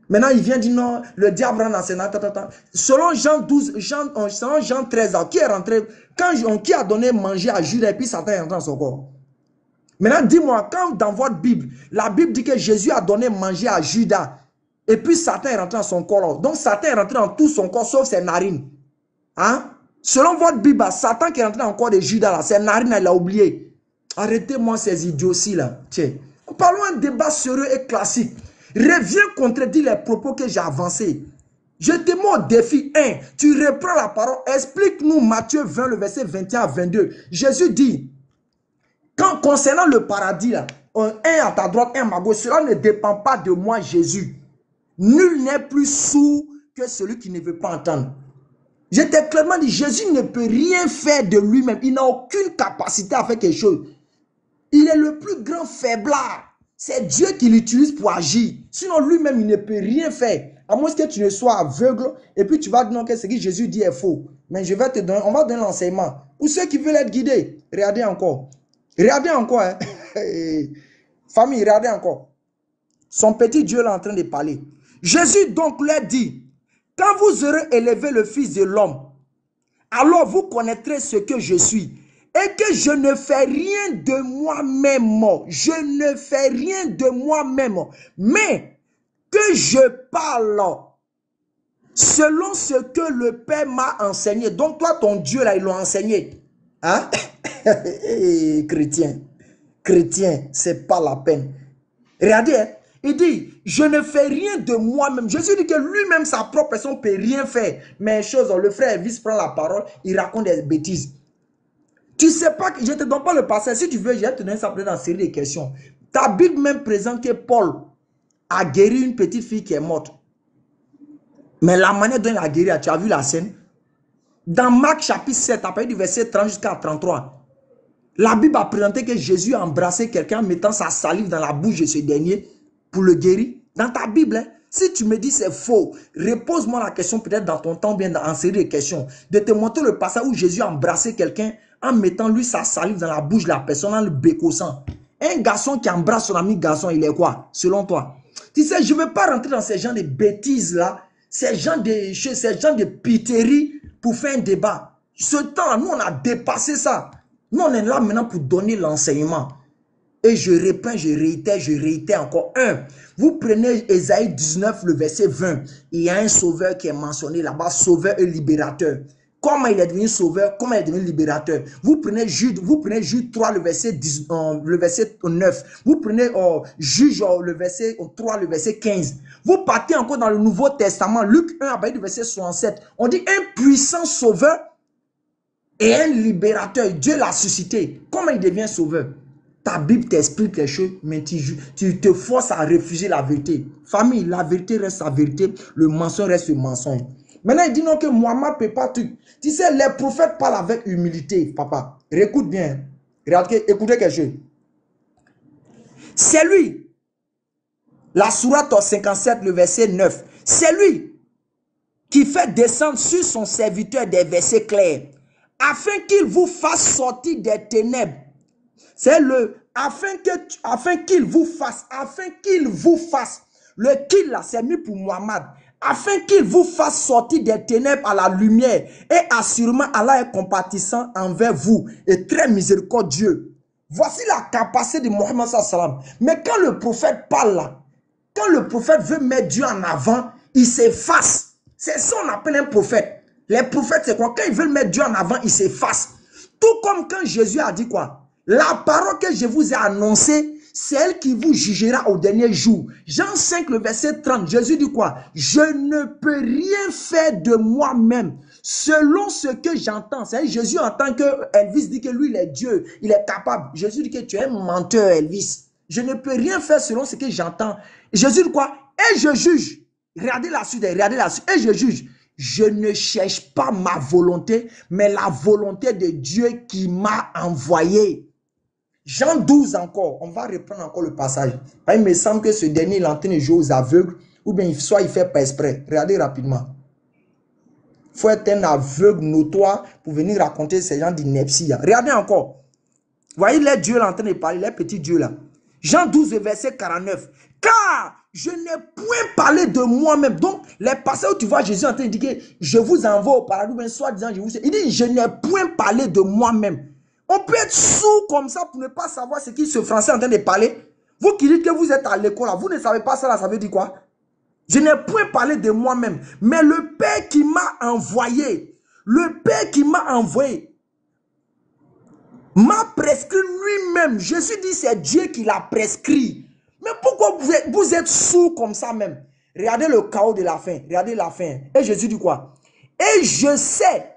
Maintenant, il vient dire non, le diable rentre dans ses nattes. Selon Jean 12, selon Jean 13, qui est rentré, qui a donné manger à Judas et puis Satan est rentré dans son corps. Maintenant, dis-moi, quand dans votre Bible, la Bible dit que Jésus a donné manger à Judas et puis Satan est rentré dans son corps. Donc Satan est rentré dans tout son corps sauf ses narines. Hein? Selon votre Bible, Satan qui est rentré dans le corps de Judas, là, ses narines, il a oublié. Arrêtez-moi ces idioties là. Tiens. Parlons d'un débat sérieux et classique. Reviens contredire les propos que j'ai avancés. Je te mets au défi. 1. Tu reprends la parole. Explique-nous Matthieu 20, le verset 21 à 22. Jésus dit, concernant le paradis, là, un à ta droite, un à ma gauche, cela ne dépend pas de moi, Jésus. Nul n'est plus sourd que celui qui ne veut pas entendre. Je t'ai clairement dit, Jésus ne peut rien faire de lui-même. Il n'a aucune capacité à faire quelque chose. Il est le plus grand faiblard. C'est Dieu qui l'utilise pour agir. Sinon, lui-même, il ne peut rien faire. À moins que tu ne sois aveugle et puis tu vas dire non, que ce que Jésus dit est faux. Mais je vais te donner, on va donner l'enseignement. Pour ceux qui veulent être guidés, regardez encore. Regardez encore. Hein. Famille, regardez encore. Son petit Dieu est en train de parler. Jésus donc leur dit, quand vous aurez élevé le Fils de l'homme, alors vous connaîtrez ce que je suis. Et que je ne fais rien de moi-même. Je ne fais rien de moi-même. Mais que je parle selon ce que le Père m'a enseigné. Donc toi, ton Dieu, là, il l'a enseigné. Hein? Chrétien. Chrétien, c'est pas la peine. Regardez, hein? Il dit, je ne fais rien de moi-même. Jésus dit que lui-même, sa propre personne, ne peut rien faire. Mais chose, le frère Elvis prend la parole, il raconte des bêtises. Tu sais pas, je ne te donne pas le passage. Si tu veux, je vais te donner ça dans la série de questions. Ta Bible même présente que Paul a guéri une petite fille qui est morte. Mais la manière dont il a guéri, tu as vu la scène? Dans Marc chapitre 7, à partir du verset 30 jusqu'à 33, la Bible a présenté que Jésus a embrassé quelqu'un en mettant sa salive dans la bouche de ce dernier pour le guérir. Dans ta Bible, hein? Si tu me dis c'est faux, repose-moi la question peut-être dans ton temps, bien en série de questions, de te montrer le passage où Jésus a embrassé quelqu'un en mettant lui sa salive dans la bouche de la personne, en le bécossant. Un garçon qui embrasse son ami garçon, il est quoi, selon toi? Tu sais, je ne veux pas rentrer dans ces gens de bêtises-là, ces gens de piteries pour faire un débat. Ce temps, nous, on a dépassé ça. Nous, on est là maintenant pour donner l'enseignement. Et je réponds, je réitère encore. Vous prenez Ésaïe 19, le verset 20. Il y a un sauveur qui est mentionné là-bas, sauveur et libérateur. Comment il est devenu sauveur, comment il est devenu libérateur. Vous prenez Jude 3, le verset 9. Vous prenez Juge, le verset 3, le verset 15. Vous partez encore dans le Nouveau Testament, Luc 1, à partir du verset 67. On dit un puissant sauveur et un libérateur. Dieu l'a suscité. Comment il devient sauveur? Ta Bible t'explique les choses, mais tu te forces à refuser la vérité. Famille, la vérité reste la vérité, le mensonge reste le mensonge. Maintenant, il dit non que Mohammed ne peut pas tout. Tu sais, les prophètes parlent avec humilité, papa. Réécoute bien. Regardez, écoutez quelque chose. C'est lui, la sourate 57, le verset 9. C'est lui qui fait descendre sur son serviteur des versets clairs, afin qu'il vous fasse sortir des ténèbres. C'est le afin qu'il vous fasse, le qu'il là, c'est mis pour Mohammed, afin qu'il vous fasse sortir des ténèbres à la lumière. Et assurément, Allah est compatissant envers vous et très miséricordieux. Voici la capacité de Mohammed sallam. Mais quand le prophète parle là, quand le prophète veut mettre Dieu en avant, il s'efface. C'est ça qu'on appelle un prophète. Les prophètes, c'est quoi? Quand ils veulent mettre Dieu en avant, ils s'effacent. Tout comme quand Jésus a dit quoi? La parole que je vous ai annoncée, c'est elle qui vous jugera au dernier jour. Jean 5, le verset 30, Jésus dit quoi? Je ne peux rien faire de moi-même. Selon ce que j'entends, c'est Jésus entend que Elvis dit que lui, il est Dieu, il est capable. Jésus dit que tu es un menteur, Elvis. Je ne peux rien faire selon ce que j'entends. Jésus dit quoi? Et je juge. Regardez la suite, regardez la suite. Et je juge. Je ne cherche pas ma volonté, mais la volonté de Dieu qui m'a envoyé. Jean 12 encore, on va reprendre encore le passage. Il me semble que ce dernier, il est en train de jouer aux aveugles, ou bien soit il fait pas exprès. Regardez rapidement. Il faut être un aveugle notoire pour venir raconter ces gens d'ineptie. Regardez encore. Voyez les dieux là en train de parler, les petits dieux là. Jean 12, verset 49. Car je n'ai point parlé de moi-même. Donc, les passages où tu vois Jésus en train de dire que je vous envoie au paradis, bien soit disant je vous sais. Il dit je n'ai point parlé de moi-même. On peut être sourd comme ça pour ne pas savoir ce qui ce français est en train de parler. Vous qui dites que vous êtes à l'école, vous ne savez pas ça là, ça veut dire quoi? Je n'ai point parlé de moi-même, mais le Père qui m'a envoyé, m'a prescrit lui-même. Jésus dit c'est Dieu qui l'a prescrit. Mais pourquoi vous êtes sourd comme ça même? Regardez le chaos de la fin. Regardez la fin. Et Jésus dit quoi? Et je sais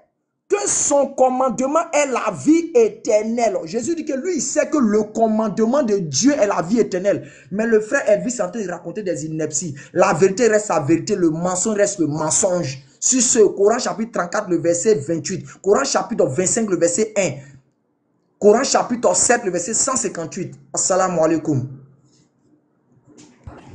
que son commandement est la vie éternelle. Jésus dit que lui, il sait que le commandement de Dieu est la vie éternelle. Mais le frère Elvis est en train de raconter des inepties. La vérité reste la vérité, le mensonge reste le mensonge. Sur ce, Coran chapitre 34, le verset 28. Coran chapitre 25, le verset 1. Coran chapitre 7, le verset 158. Assalamu alaikum.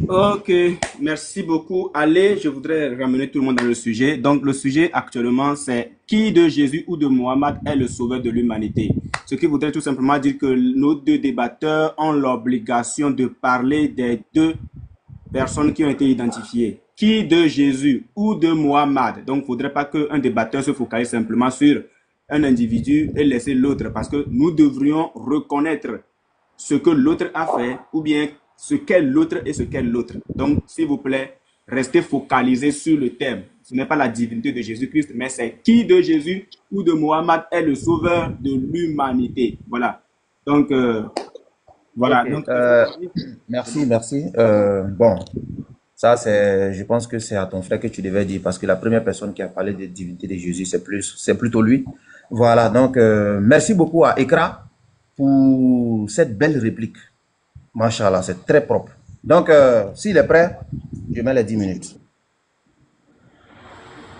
Ok, merci beaucoup. Allez, je voudrais ramener tout le monde dans le sujet. Donc, le sujet actuellement, c'est qui de Jésus ou de Mohammed est le sauveur de l'humanité? Ce qui voudrait tout simplement dire que nos deux débatteurs ont l'obligation de parler des deux personnes qui ont été identifiées. Qui de Jésus ou de Mohammed? Donc, il ne faudrait pas qu'un débatteur se focalise simplement sur un individu et laisser l'autre, parce que nous devrions reconnaître ce que l'autre a fait ou bien ce qu'est l'autre et ce qu'est l'autre. Donc, s'il vous plaît, restez focalisés sur le thème. Ce n'est pas la divinité de Jésus-Christ, mais c'est qui de Jésus ou de Mohammed est le sauveur de l'humanité. Voilà. Donc, voilà. Ok, Donc, merci, merci. Bon, ça, je pense que c'est à ton frère que tu devais dire parce que la première personne qui a parlé de divinité de Jésus, c'est plutôt lui. Voilà, donc, merci beaucoup à Ekra pour cette belle réplique. Machallah, c'est très propre. Donc, s'il est prêt, je mets les 10 minutes.